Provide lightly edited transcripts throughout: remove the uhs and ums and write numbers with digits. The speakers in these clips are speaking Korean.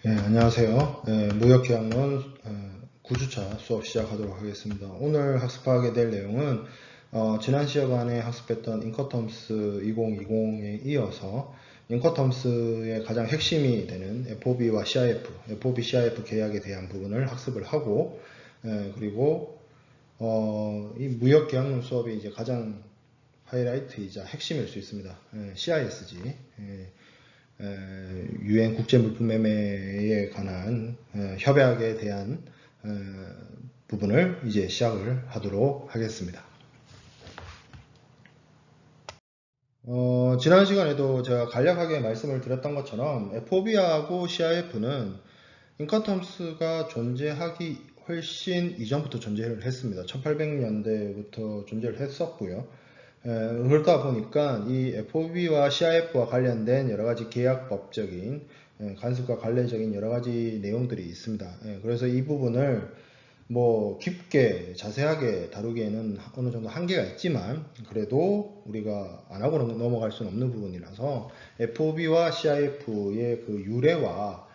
안녕하세요. 무역계약론 9주차 수업 시작하도록 하겠습니다. 오늘 학습하게 될 내용은 지난 시간에 학습했던 인커텀스 2020에 이어서 인커텀스의 가장 핵심이 되는 FOB와 CIF, FOB, CIF 계약에 대한 부분을 학습을 하고 그리고 이 무역계약론 수업이 이제 가장 하이라이트이자 핵심일 수 있습니다. CISG. 유엔 국제물품매매에 관한 협약에 대한 부분을 이제 시작을 하도록 하겠습니다. 지난 시간에도 제가 간략하게 말씀을 드렸던 것처럼 FOB하고 CIF는 인커텀스가 존재하기 훨씬 이전부터 존재를 했습니다. 1800년대부터 존재를 했었고요. 그러다 보니까 이 FOB와 CIF와 관련된 여러가지 계약법적인 간섭과 관례적인 여러가지 내용들이 있습니다. 그래서 이 부분을 뭐 깊게 자세하게 다루기에는 어느 정도 한계가 있지만 그래도 우리가 안 하고 넘어갈 수는 없는 부분이라서 FOB와 CIF의 그 유래와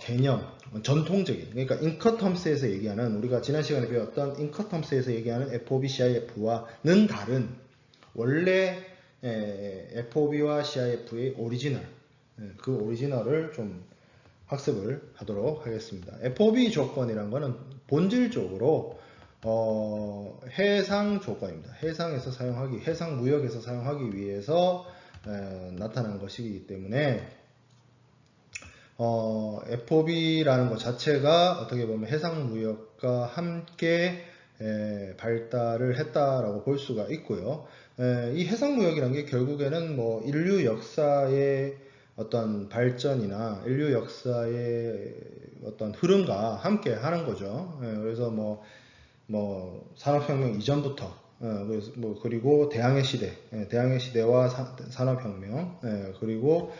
개념, 전통적인, 그러니까 인커텀스에서 얘기하는, 우리가 지난 시간에 배웠던 인커텀스에서 얘기하는 FOB, CIF와는 다른 원래 FOB와 CIF의 오리지널, 그 오리지널을 좀 학습을 하도록 하겠습니다. FOB 조건이란 거는 본질적으로 해상 조건입니다. 해상에서 사용하기, 해상 무역에서 사용하기 위해서 나타난 것이기 때문에 FOB라는 것 자체가 어떻게 보면 해상 무역과 함께 발달을 했다라고 볼 수가 있고요. 이 해상 무역이라는 게 결국에는 뭐 인류 역사의 어떤 발전이나 인류 역사의 어떤 흐름과 함께 하는 거죠. 그래서 뭐 산업혁명 이전부터 그리고 대항해 시대, 대항해 시대와 산업혁명, 그리고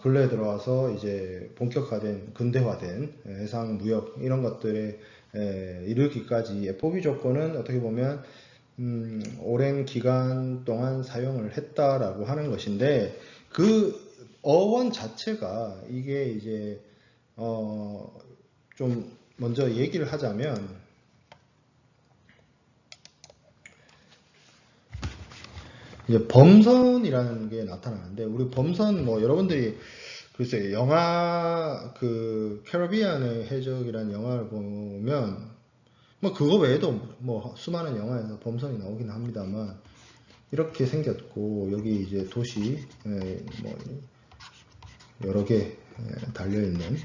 근래에 들어와서 이제 본격화된 근대화된 해상 무역 이런 것들에 이르기까지 FOB 조건은 어떻게 보면 오랜 기간 동안 사용을 했다라고 하는 것인데, 그 어원 자체가 이게 이제 좀 먼저 얘기를 하자면, 이제 범선이라는 게 나타나는데, 우리 범선 뭐 여러분들이 글쎄 영화 그 캐리비안의 해적이라는 영화를 보면 뭐 그거 외에도 뭐 수많은 영화에서 범선이 나오긴 합니다만 이렇게 생겼고, 여기 이제 도시 뭐 여러 개 달려 있는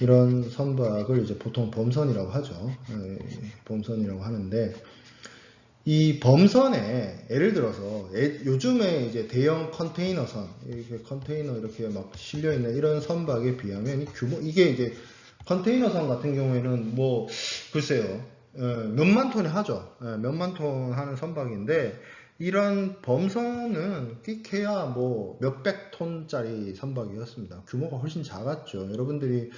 이런 선박을 이제 보통 범선이라고 하죠. 범선이라고 하는데, 이 범선에 예를 들어서 요즘에 이제 대형 컨테이너선, 이렇게 컨테이너 이렇게 막 실려 있는 이런 선박에 비하면 이 규모, 이게 이제 컨테이너선 같은 경우에는 뭐 글쎄요, 몇만 톤이 하죠. 몇만 톤 하는 선박인데, 이런 범선은 끼케야 뭐 몇백 톤짜리 선박이었습니다. 규모가 훨씬 작았죠. 여러분들이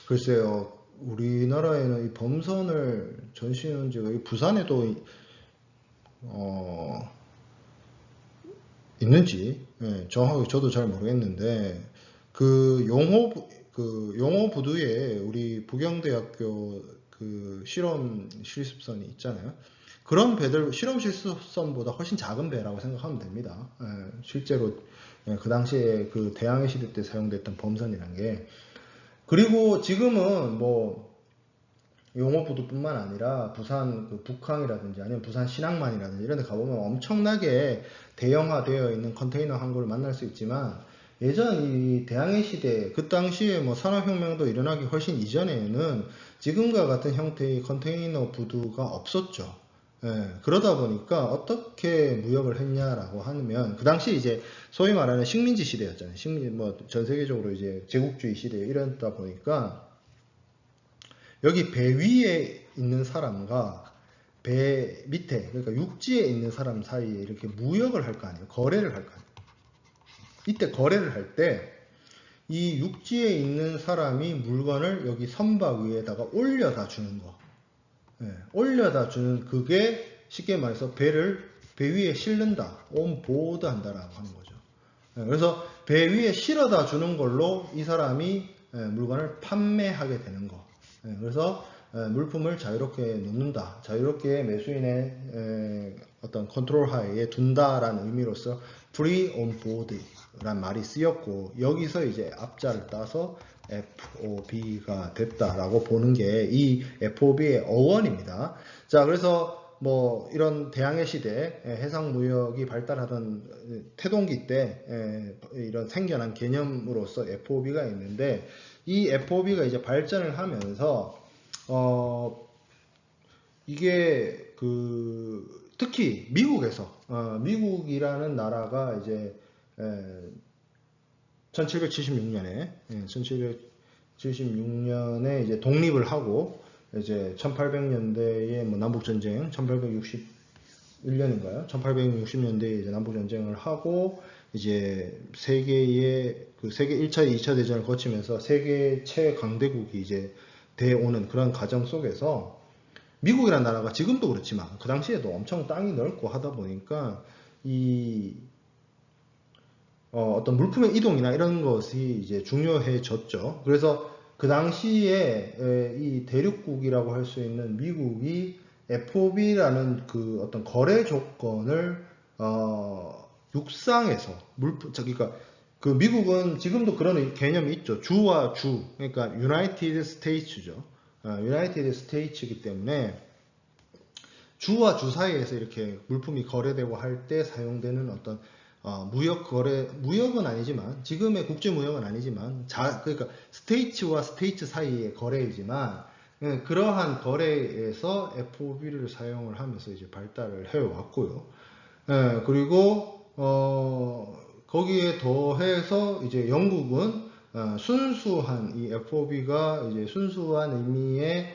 글쎄요, 우리나라에는 이 범선을 전시하는지가 부산에도 있는지 정확하게 저도 잘 모르겠는데, 그 용호 부두에 우리 부경대학교 그 실험 실습선이 있잖아요. 그런 배들 실험 실습선보다 훨씬 작은 배라고 생각하면 됩니다. 실제로 그 당시에 그 대항해 시대 때 사용됐던 범선이란 게. 그리고 지금은 뭐 용호부두뿐만 아니라 부산 그 북항이라든지 아니면 부산 신항만이라든지 이런 데 가보면 엄청나게 대형화되어 있는 컨테이너 항구를 만날 수 있지만, 예전 이 대항해 시대 그 당시에 뭐 산업혁명도 일어나기 훨씬 이전에는 지금과 같은 형태의 컨테이너 부두가 없었죠. 그러다 보니까 어떻게 무역을 했냐라고 하면, 그 당시 이제 소위 말하는 식민지 시대였잖아요. 뭐 전 세계적으로 이제 제국주의 시대 이러다 보니까 여기 배 위에 있는 사람과 배 밑에, 그러니까 육지에 있는 사람 사이에 이렇게 무역을 할 거 아니에요. 거래를 할 거 아니에요. 이때 거래를 할 때 이 육지에 있는 사람이 물건을 여기 선박 위에다가 올려다 주는 거. 올려다 주는 그게 쉽게 말해서 배 위에 실는다, 온 보드 한다라고 하는 거죠. 그래서 배 위에 실어다 주는 걸로 이 사람이 물건을 판매하게 되는 거. 그래서 물품을 자유롭게 놓는다, 자유롭게 매수인의 어떤 컨트롤 하에 둔다라는 의미로서 free on board란 말이 쓰였고, 여기서 이제 앞자를 따서 FOB가 됐다라고 보는 게 이 FOB의 어원입니다. 자, 그래서 뭐 이런 대항해 시대 해상 무역이 발달하던 태동기 때 이런 생겨난 개념으로서 FOB가 있는데, 이 FOB가 이제 발전을 하면서 이게 특히 미국에서 미국이라는 나라가 이제 1776년에 이제 독립을 하고, 이제 1800년대에 뭐 남북전쟁, 1861년인가요? 1860년대에 이제 남북전쟁을 하고, 이제 세계 1차, 2차 대전을 거치면서 세계 최강대국이 이제 돼오는 그런 과정 속에서 미국이라는 나라가 지금도 그렇지만 그 당시에도 엄청 땅이 넓고 하다 보니까 어떤 물품의 이동이나 이런 것이 이제 중요해졌죠. 그래서 그 당시에 이 대륙국이라고 할 수 있는 미국이 FOB라는 그 어떤 거래 조건을 육상에서 그러니까 그 미국은 지금도 그런 개념이 있죠. 주와 주, 그러니까 유나이티드 스테이츠죠. 유나이티드 스테이츠이기 때문에 주와 주 사이에서 이렇게 물품이 거래되고 할 때 사용되는 어떤 무역은 아니지만, 지금의 국제 무역은 아니지만, 그러니까 스테이츠와 스테이츠 사이의 거래이지만, 그러한 거래에서 FOB를 사용을 하면서 이제 발달을 해왔고요. 그리고 거기에 더해서 이제 영국은 순수한 이 FOB가 이제 순수한 의미의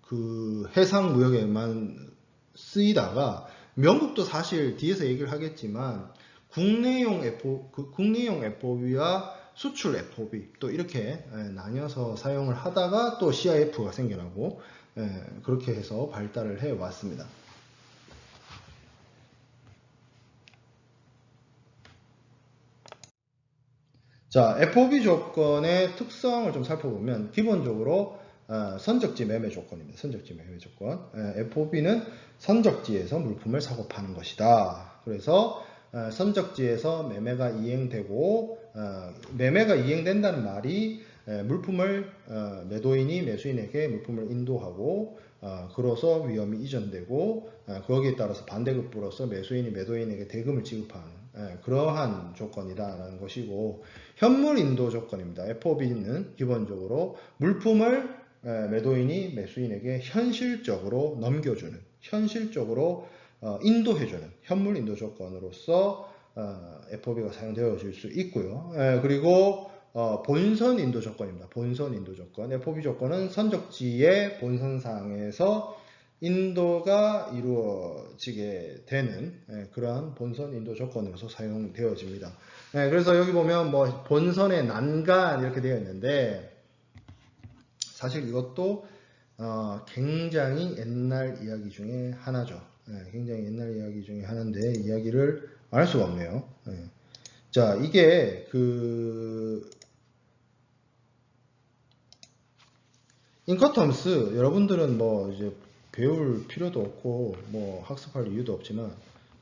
그 해상 무역에만 쓰이다가, 영국도 사실 뒤에서 얘기를 하겠지만 국내용 FOB와 수출 FOB 또 이렇게 나뉘어서 사용을 하다가 또 CIF가 생겨나고 그렇게 해서 발달을 해 왔습니다. 자, FOB 조건의 특성을 좀 살펴보면, 기본적으로 선적지 매매 조건입니다. 선적지 매매 조건. FOB는 선적지에서 물품을 사고 파는 것이다. 그래서 선적지에서 매매가 이행되고, 매매가 이행된다는 말이 물품을 매도인이 매수인에게 물품을 인도하고, 그로서 위험이 이전되고, 거기에 따라서 반대급부로서 매수인이 매도인에게 대금을 지급하는 그러한 조건이다라는 것이고, 현물 인도 조건입니다. FOB는 기본적으로 물품을 매도인이 매수인에게 현실적으로 넘겨주는, 현실적으로 인도해주는 현물 인도 조건으로서 FOB가 사용되어질 수 있고요. 그리고 본선 인도 조건입니다. 본선 인도 조건. FOB 조건은 선적지의 본선상에서 인도가 이루어지게 되는 그러한 본선 인도 조건으로서 사용되어집니다. 그래서 여기 보면 뭐 본선의 난간 이렇게 되어 있는데, 사실 이것도 굉장히 옛날 이야기 중에 하나죠. 굉장히 옛날 이야기 중에 하나인데 이야기를 안 할 수가 없네요. 자, 이게 인커텀스, 여러분들은 뭐 이제 배울 필요도 없고 뭐 학습할 이유도 없지만,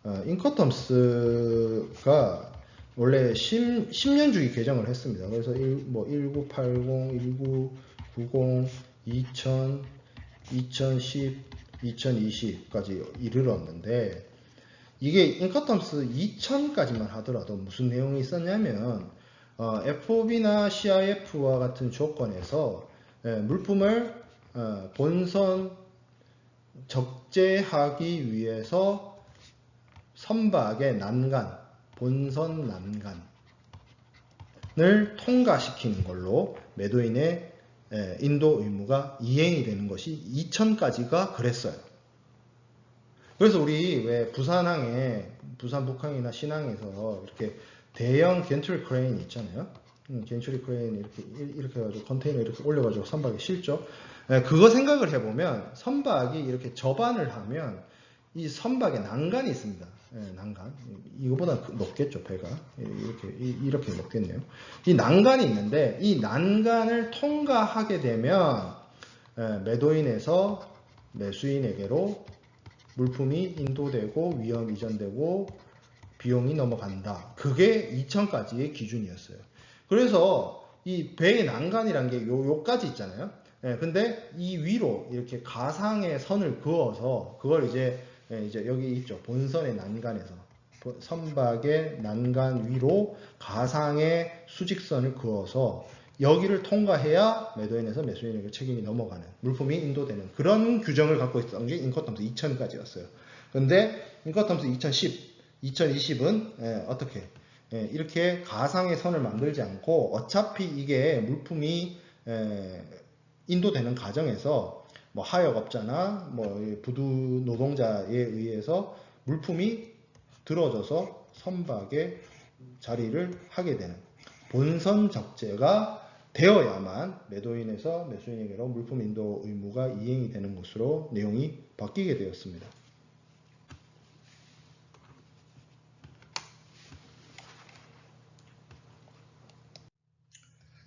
인커텀스가 원래 10년 주기 개정을 했습니다. 그래서 1980, 1990, 2000, 2010, 2020까지 이르렀는데, 이게 인커텀스 2000까지만 하더라도 무슨 내용이 있었냐면, FOB나 CIF와 같은 조건에서 물품을 본선 적재하기 위해서 선박의 난간, 본선 난간을 통과시키는 걸로 매도인의 인도 의무가 이행이 되는 것이 2000까지가 그랬어요. 그래서 우리 왜 부산항에, 부산 북항이나 신항에서 이렇게 대형 겐트리 크레인 있잖아요. 겐트리 크레인 이렇게 해가지고 컨테이너 이렇게 올려가지고 선박에 실죠. 그거 생각을 해보면, 선박이 이렇게 접안을 하면 이 선박에 난간이 있습니다. 난간. 이거보다 높겠죠, 배가. 이렇게 높겠네요. 이 난간이 있는데, 이 난간을 통과하게 되면, 매도인에서 매수인에게로 물품이 인도되고, 위험 이전되고, 비용이 넘어간다. 그게 2000까지의 기준이었어요. 그래서 이 배의 난간이란 게 요까지 있잖아요. 근데 이 위로 이렇게 가상의 선을 그어서 그걸 이제 여기 있죠. 본선의 난간에서 선박의 난간 위로 가상의 수직선을 그어서 여기를 통과해야 매도인에서 매수인에게 책임이 넘어가는, 물품이 인도되는 그런 규정을 갖고 있었던 게 인커텀스 2000까지였어요. 근데 인커텀스 2020은 어떻게 이렇게 가상의 선을 만들지 않고 어차피 이게 물품이 인도되는 과정에서 뭐 하역업자나 뭐 부두 노동자에 의해서 물품이 들어져서 선박의 자리를 하게 되는 본선 적재가 되어야만 매도인에서 매수인에게로 물품 인도 의무가 이행이 되는 것으로 내용이 바뀌게 되었습니다.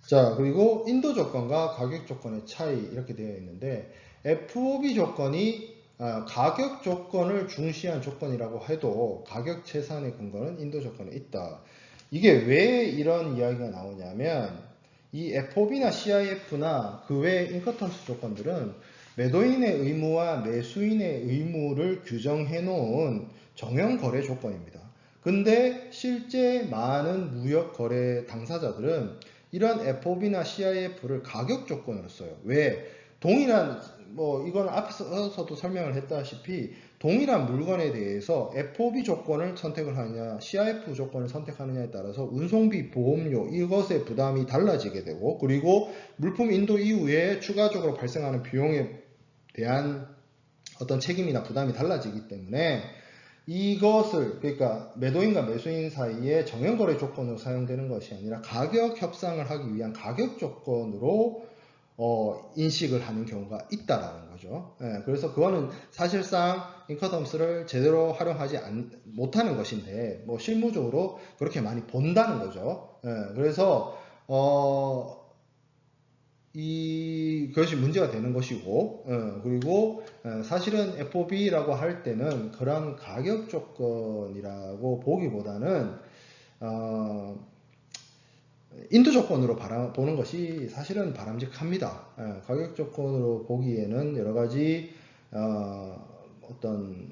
자, 그리고 인도 조건과 가격 조건의 차이 이렇게 되어 있는데 FOB 조건이 가격 조건을 중시한 조건이라고 해도 가격 채산의 근거는 인도 조건에 있다. 이게 왜 이런 이야기가 나오냐면 이 FOB나 CIF나 그 외 인커텀스 조건들은 매도인의 의무와 매수인의 의무를 규정해 놓은 정형거래 조건입니다. 근데 실제 많은 무역거래 당사자들은 이런 FOB나 CIF를 가격 조건으로 써요. 왜? 동일한, 이건 앞서서도 설명을 했다시피 동일한 물건에 대해서 FOB 조건을 선택을 하느냐, CIF 조건을 선택하느냐에 따라서 운송비, 보험료, 이것의 부담이 달라지게 되고, 그리고 물품 인도 이후에 추가적으로 발생하는 비용에 대한 어떤 책임이나 부담이 달라지기 때문에 이것을, 그러니까 매도인과 매수인 사이에 정형거래 조건으로 사용되는 것이 아니라 가격 협상을 하기 위한 가격 조건으로 인식을 하는 경우가 있다라는 거죠. 그래서 그거는 사실상 인커텀스를 제대로 활용하지 못하는 것인데 실무적으로 그렇게 많이 본다는 거죠. 그래서 그것이 문제가 되는 것이고, 그리고 사실은 FOB라고 할 때는 그런 가격 조건이라고 보기보다는 인도 조건으로 보는 것이 사실은 바람직합니다. 가격 조건으로 보기에는 여러 가지 어떤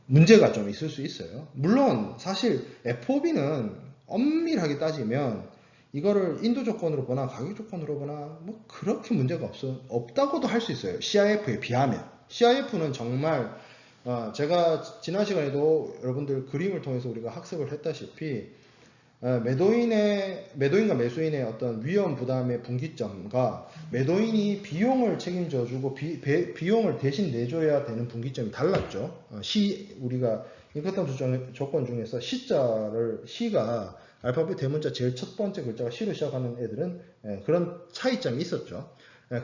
문제가 좀 있을 수 있어요. 물론 사실 FOB는 엄밀하게 따지면 이거를 인도 조건으로 보나 가격 조건으로 보나 그렇게 문제가 없다고도 할 수 있어요. CIF에 비하면. CIF는 정말 제가 지난 시간에도 여러분들 그림을 통해서 우리가 학습을 했다시피 매도인과 매수인의 어떤 위험 부담의 분기점과 매도인이 비용을 책임져주고 비용을 대신 내줘야 되는 분기점이 달랐죠. 우리가 인커텀스 조건 중에서 C가 알파벳 대문자 제일 첫 번째 글자가 C로 시작하는 애들은 그런 차이점이 있었죠.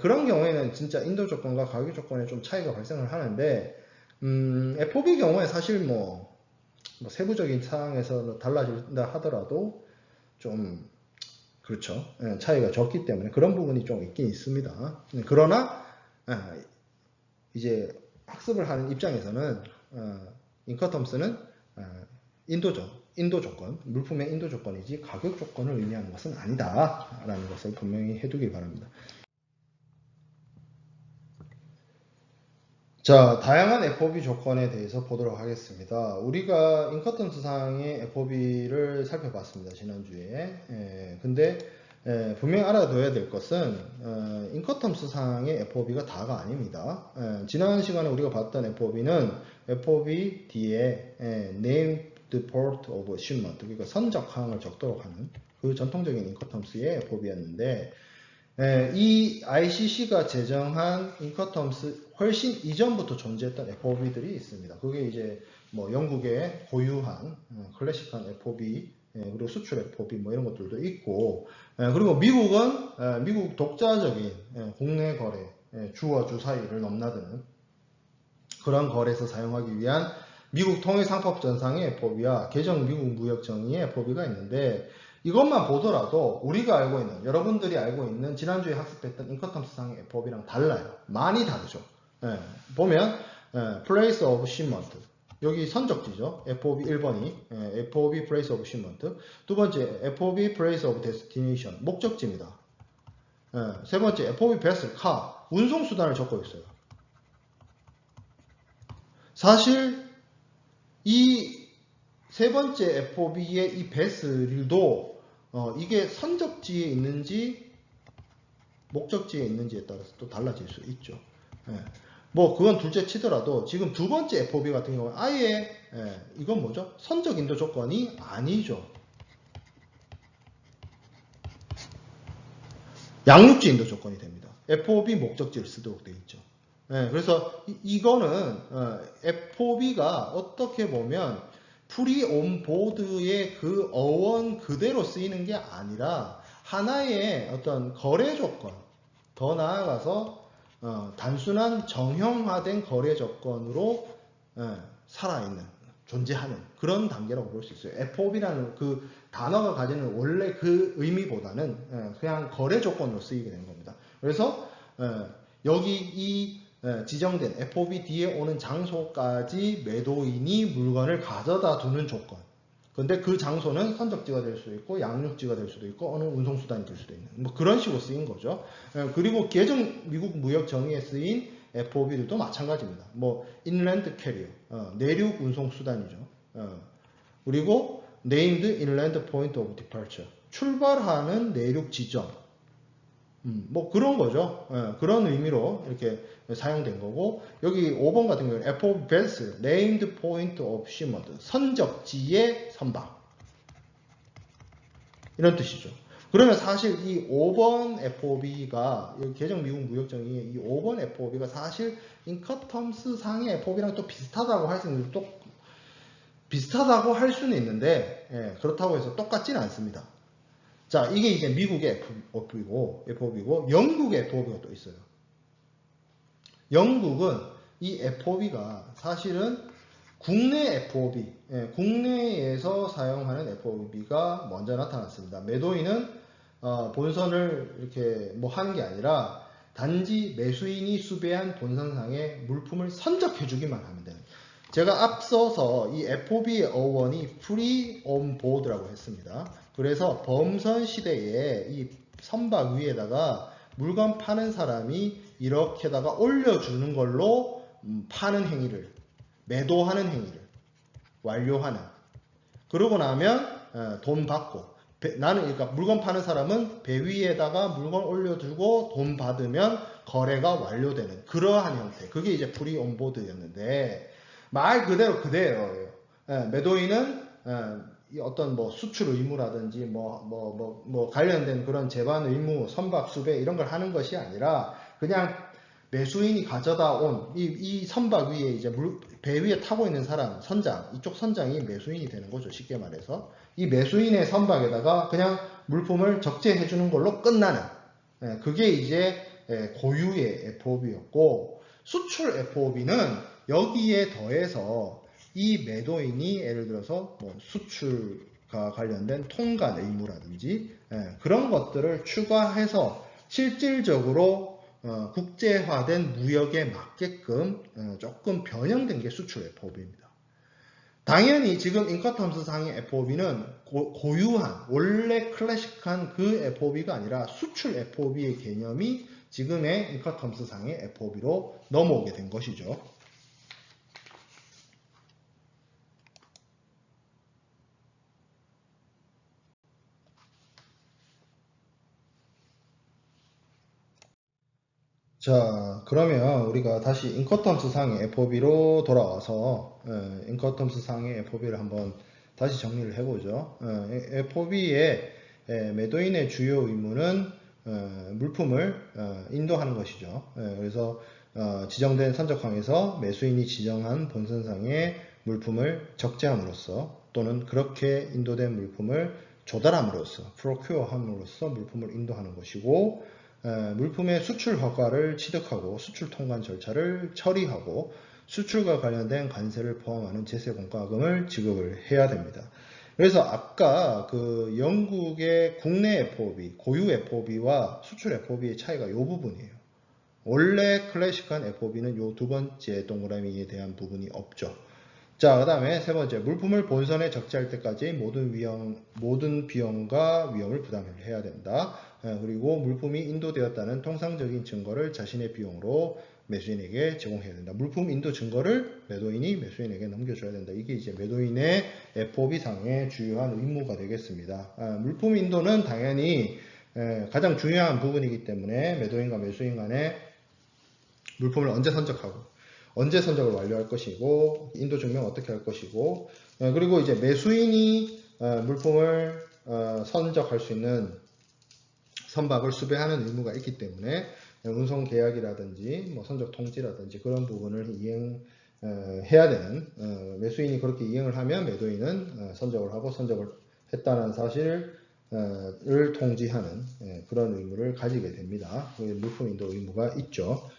그런 경우에는 진짜 인도 조건과 가격 조건에 좀 차이가 발생을 하는데 FOB 경우에 사실 세부적인 사항에서 달라진다 하더라도 좀 그렇죠. 차이가 적기 때문에 그런 부분이 좀 있긴 있습니다. 그러나 이제 학습을 하는 입장에서는 인커텀스는 인도 조건, 물품의 인도 조건이지 가격 조건을 의미하는 것은 아니다라는 것을 분명히 해두길 바랍니다. 자, 다양한 FOB 조건에 대해서 보도록 하겠습니다. 우리가 인커텀스상의 FOB를 살펴봤습니다. 지난주에. 근데 분명히 알아둬야 될 것은 인커텀스상의 FOB가 다가 아닙니다. 지난 시간에 우리가 봤던 FOB는 FOB 뒤에 Name the Port of Shipment, 그러니까 선적항을 적도록 하는 그 전통적인 인커텀스의 FOB였는데 이 ICC가 제정한 인커텀스 훨씬 이전부터 존재했던 FOB들이 있습니다. 그게 이제 영국의 고유한 클래식한 FOB, 그리고 수출 FOB 이런 것들도 있고, 그리고 미국은 미국 독자적인 국내 거래 주와 주 사이를 넘나드는 그런 거래에서 사용하기 위한 미국 통일상법전상의 FOB와 개정 미국 무역정의의 FOB가 있는데 이것만 보더라도 우리가 알고 있는 여러분들이 알고 있는 지난주에 학습했던 인커텀스상의 FOB랑 달라요. 많이 다르죠. 예, 보면 Place of Shipment 여기 선적지죠. FOB 1번이 FOB Place of Shipment 두 번째 FOB Place of Destination 목적지입니다. 세 번째 FOB Vessel Car 운송수단을 적고 있어요. 사실 이 세 번째 FOB의 이 베슬도 이게 선적지에 있는지 목적지에 있는지에 따라서 또 달라질 수 있죠. 뭐 그건 둘째 치더라도 지금 두 번째 FOB 같은 경우는 아예 이건 뭐죠? 선적 인도 조건이 아니죠. 양육지 인도 조건이 됩니다. FOB 목적지를 쓰도록 되어 있죠. 그래서 이거는 FOB가 어떻게 보면 프리 온보드의 그 어원 그대로 쓰이는 게 아니라 하나의 어떤 거래 조건, 더 나아가서 단순한 정형화된 거래 조건으로 살아있는, 존재하는 그런 단계라고 볼 수 있어요. FOB라는 그 단어가 가지는 원래 그 의미보다는 그냥 거래 조건으로 쓰이게 되는 겁니다. 그래서 여기 이 지정된 FOB 뒤에 오는 장소까지 매도인이 물건을 가져다 두는 조건. 근데 그 장소는 선적지가 될 수도 있고 양육지가 될 수도 있고 어느 운송수단이 될 수도 있는 뭐 그런 식으로 쓰인 거죠. 그리고 개정 미국 무역 정의에 쓰인 FOB들도 마찬가지입니다. 뭐 인랜드 캐리어 내륙 운송수단이죠. 그리고 named inland point of departure 출발하는 내륙 지점 뭐 그런 거죠. 그런 의미로 이렇게 사용된 거고 여기 5번 같은 경우는 FOB vessel named point of shipment 선적지의 선박 이런 뜻이죠. 그러면 사실 이 5번 FOB가 개정 미국 무역정의의 이 5번 FOB가 사실 인커텀스 상의 FOB랑 또 비슷하다고 할 수 있는데 또 비슷하다고 할 수는 있는데 그렇다고 해서 똑같지는 않습니다. 자, 이게 이제 미국의 FOB고 영국의 FOB가 또 있어요. 영국은 이 FOB가 사실은 국내 FOB, 국내에서 사용하는 FOB가 먼저 나타났습니다. 매도인은 본선을 이렇게 뭐 하는 게 아니라 단지 매수인이 수배한 본선상의 물품을 선적해주기만 하면 되는. 제가 앞서서 이 FOB의 어원이 free on board라고 했습니다. 그래서 범선 시대에 이 선박 위에다가 물건 파는 사람이 이렇게다가 올려주는 걸로 파는 행위를, 매도하는 행위를 완료하는. 그러고 나면 돈 받고, 나는 그러니까 물건 파는 사람은 배 위에다가 물건 올려주고 돈 받으면 거래가 완료되는 그러한 형태. 그게 이제 프리 온보드였는데 말 그대로 그대로예요. 매도인은 어떤 뭐 수출 의무라든지 뭐 관련된 그런 제반 의무, 선박 수배 이런 걸 하는 것이 아니라 그냥 매수인이 가져다 온 이 선박 위에 이제 배 위에 타고 있는 사람, 선장, 이쪽 선장이 매수인이 되는 거죠. 쉽게 말해서. 이 매수인의 선박에다가 그냥 물품을 적재해 주는 걸로 끝나는 그게 이제 고유의 FOB였고 수출 FOB는 여기에 더해서 이 매도인이 예를 들어서 뭐 수출과 관련된 통관 의무라든지 그런 것들을 추가해서 실질적으로 국제화된 무역에 맞게끔 조금 변형된 게 수출 FOB입니다. 당연히 지금 인커텀스 상의 FOB는 고유한 원래 클래식한 그 FOB가 아니라 수출 FOB의 개념이 지금의 인커텀스 상의 FOB로 넘어오게 된 것이죠. 자, 그러면 우리가 다시 인커텀스 상의 FOB로 돌아와서 인커텀스 상의 FOB를 한번 다시 정리를 해보죠. FOB의 매도인의 주요 의무는 물품을 인도하는 것이죠. 그래서 지정된 선적항에서 매수인이 지정한 본선상의 물품을 적재함으로써 또는 그렇게 인도된 물품을 조달함으로써 프로큐어함으로써 물품을 인도하는 것이고 물품의 수출 허가를 취득하고 수출 통관 절차를 처리하고 수출과 관련된 관세를 포함하는 제세 공과금을 지급을 해야 됩니다. 그래서 아까 그 영국의 국내 FOB, 고유 FOB와 수출 FOB의 차이가 이 부분이에요. 원래 클래식한 FOB는 이 두 번째 동그라미에 대한 부분이 없죠. 자, 그 다음에 세 번째, 물품을 본선에 적재할 때까지 모든 비용과 위험을 부담해야 된다. 그리고 물품이 인도되었다는 통상적인 증거를 자신의 비용으로 매수인에게 제공해야 된다. 물품 인도 증거를 매도인이 매수인에게 넘겨줘야 된다. 이게 이제 매도인의 FOB상의 주요한 의무가 되겠습니다. 물품 인도는 당연히 가장 중요한 부분이기 때문에 매도인과 매수인 간에 물품을 언제 선적하고 언제 선적을 완료할 것이고 인도 증명 어떻게 할 것이고 그리고 이제 매수인이 물품을 선적할 수 있는 선박을 수배하는 의무가 있기 때문에 운송 계약이라든지 뭐 선적 통지라든지 그런 부분을 이행해야 되는 매수인이 그렇게 이행을 하면 매도인은 선적을 하고 선적을 했다는 사실을 통지하는 그런 의무를 가지게 됩니다. 물품 인도 의무가 있죠.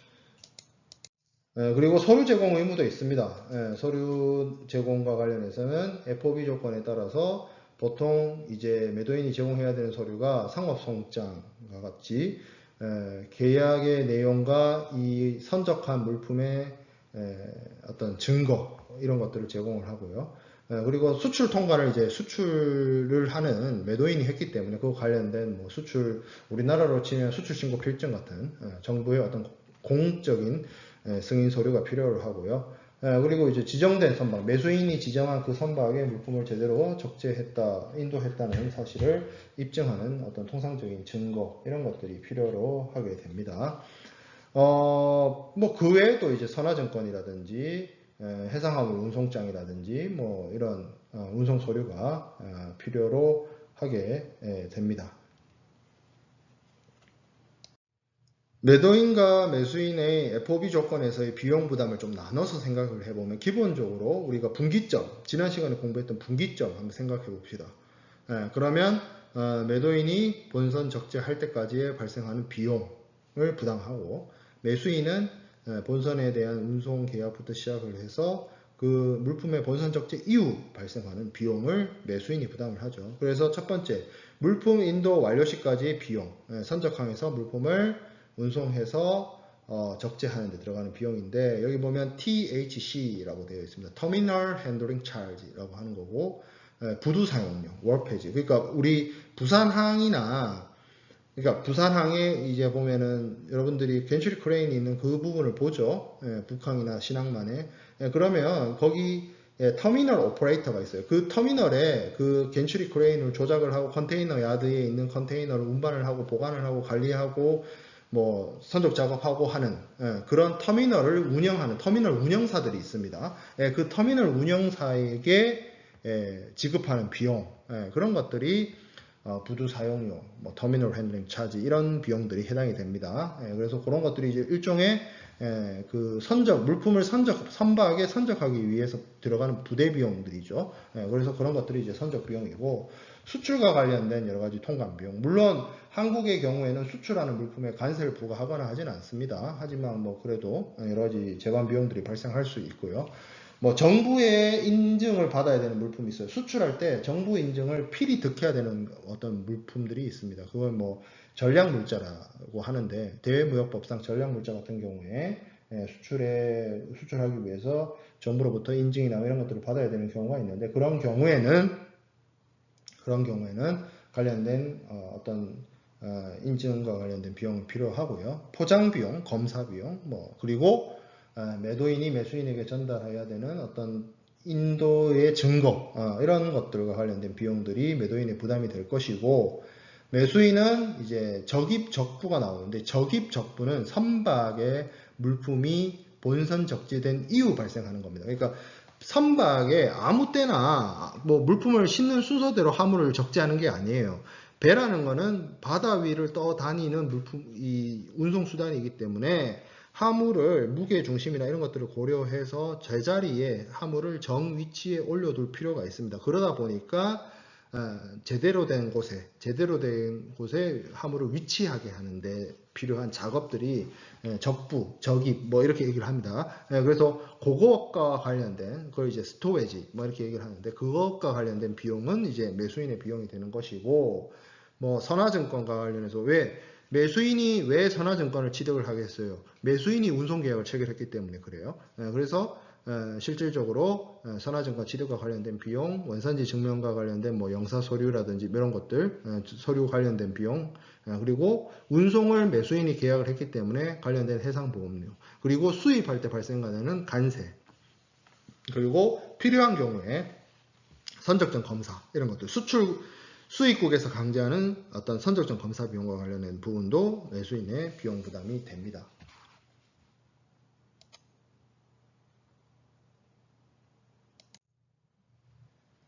그리고 서류 제공 의무도 있습니다. 서류 제공과 관련해서는 FOB 조건에 따라서 보통 이제 매도인이 제공해야 되는 서류가 상업송장과 같이 계약의 내용과 이 선적한 물품의 어떤 증거 이런 것들을 제공을 하고요. 그리고 수출 통과를 이제 수출을 하는 매도인이 했기 때문에 그 관련된 뭐 수출 우리나라로 치면 수출 신고 필증 같은 정부의 어떤 공적인 승인 서류가 필요를 하고요. 그리고 이제 지정된 선박, 매수인이 지정한 그 선박의 물품을 제대로 적재했다, 인도했다는 사실을 입증하는 어떤 통상적인 증거, 이런 것들이 필요로 하게 됩니다. 뭐 그 외에도 이제 선화증권이라든지, 해상화물 운송장이라든지, 뭐 이런 운송 서류가 필요로 하게 됩니다. 매도인과 매수인의 FOB 조건에서의 비용 부담을 좀 나눠서 생각을 해보면 기본적으로 우리가 분기점, 지난 시간에 공부했던 분기점 한번 생각해 봅시다. 그러면 매도인이 본선 적재할 때까지 발생하는 비용을 부담하고 매수인은 본선에 대한 운송 계약부터 시작을 해서 그 물품의 본선 적재 이후 발생하는 비용을 매수인이 부담을 하죠. 그래서 첫 번째, 물품 인도 완료 시까지의 비용, 선적항에서 물품을 운송해서 적재하는 데 들어가는 비용인데 여기 보면 THC라고 되어 있습니다. Terminal Handling Charge라고 하는 거고 부두 사용료, 월페이지. 그러니까 우리 부산항이나 그러니까 부산항에 이제 보면은 여러분들이 겐츄리 크레인이 있는 그 부분을 보죠. 북항이나 신항만에. 그러면 거기 터미널 오퍼레이터가 있어요. 그 터미널에 그 겐츄리 크레인을 조작을 하고 컨테이너 야드에 있는 컨테이너를 운반을 하고 보관을 하고 관리하고 뭐 선적 작업하고 하는 그런 터미널을 운영하는 터미널 운영사들이 있습니다. 그 터미널 운영사에게 지급하는 비용 그런 것들이 부두 사용료, 뭐 터미널 핸들링 차지 이런 비용들이 해당이 됩니다. 그래서 그런 것들이 이제 일종의 그 물품을 선박에 선적하기 위해서 들어가는 부대 비용들이죠. 그래서 그런 것들이 이제 선적 비용이고 수출과 관련된 여러 가지 통관 비용. 물론 한국의 경우에는 수출하는 물품에 관세를 부과하거나 하진 않습니다. 하지만 뭐 그래도 여러 가지 재관 비용들이 발생할 수 있고요. 뭐 정부의 인증을 받아야 되는 물품이 있어요. 수출할 때 정부 인증을 필히 득해야 되는 어떤 물품들이 있습니다. 그건 뭐 전략물자라고 하는데 대외무역법상 전략물자 같은 경우에 수출하기 위해서 정부로부터 인증이나 이런 것들을 받아야 되는 경우가 있는데 그런 경우에는 관련된 어떤 인증과 관련된 비용이 필요하고요. 포장 비용, 검사 비용, 뭐 그리고 매도인이 매수인에게 전달해야 되는 어떤 인도의 증거 이런 것들과 관련된 비용들이 매도인의 부담이 될 것이고 매수인은 이제 적입적부가 나오는데 적입적부는 선박의 물품이 본선 적재된 이후 발생하는 겁니다. 그러니까 선박에 아무 때나 뭐 물품을 싣는 순서대로 화물을 적재하는 게 아니에요. 배라는 거는 바다 위를 떠다니는 이 운송수단이기 때문에 화물을 무게 중심이나 이런 것들을 고려해서 제자리에 화물을 정 위치에 올려둘 필요가 있습니다. 그러다 보니까 제대로 된 곳에 화물을 위치하게 하는데 필요한 작업들이 적부, 적입 뭐 이렇게 얘기를 합니다. 그래서 그것과 관련된 그걸 이제 스토웨지 뭐 이렇게 얘기를 하는데 그것과 관련된 비용은 이제 매수인의 비용이 되는 것이고 뭐 선화증권과 관련해서 매수인이 왜 선화증권을 취득을 하겠어요? 매수인이 운송계약을 체결했기 때문에 그래요. 그래서 실질적으로 선화증권 취득과 관련된 비용, 원산지 증명과 관련된 뭐 영사서류라든지 이런 것들, 서류 관련된 비용, 그리고 운송을 매수인이 계약을 했기 때문에 관련된 해상보험료, 그리고 수입할 때 발생하는 관세, 그리고 필요한 경우에 선적증 검사 이런 것들, 수입국에서 강제하는 어떤 선적증 검사 비용과 관련된 부분도 매수인의 비용 부담이 됩니다.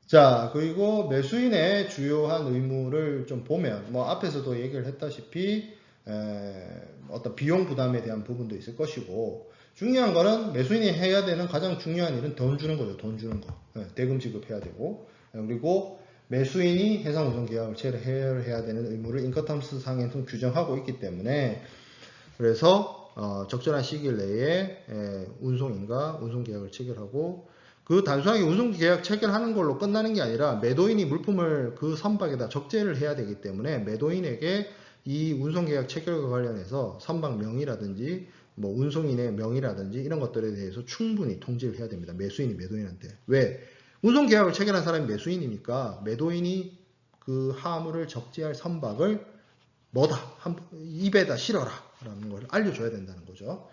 자, 그리고 매수인의 주요한 의무를 좀 보면, 뭐 앞에서도 얘기를 했다시피 어떤 비용 부담에 대한 부분도 있을 것이고, 중요한 거는 매수인이 해야 되는 가장 중요한 일은 돈 주는 거죠. 돈 주는 거. 대금 지급해야 되고, 그리고 매수인이 해상운송 계약을 체결해야 되는 의무를 인커텀스 상에서 규정하고 있기 때문에, 그래서 적절한 시기 내에 운송인과 운송계약을 체결하고, 그 단순하게 운송계약 체결하는 걸로 끝나는 게 아니라 매도인이 물품을 그 선박에다 적재를 해야 되기 때문에 매도인에게 이 운송계약 체결과 관련해서 선박 명의라든지 뭐 운송인의 명의라든지 이런 것들에 대해서 충분히 통지를 해야 됩니다. 매수인이 매도인한테. 왜? 운송계약을 체결한 사람이 매수인이니까 매도인이 그 화물을 적재할 선박을 입에다 실어라 라는 걸 알려줘야 된다는 거죠.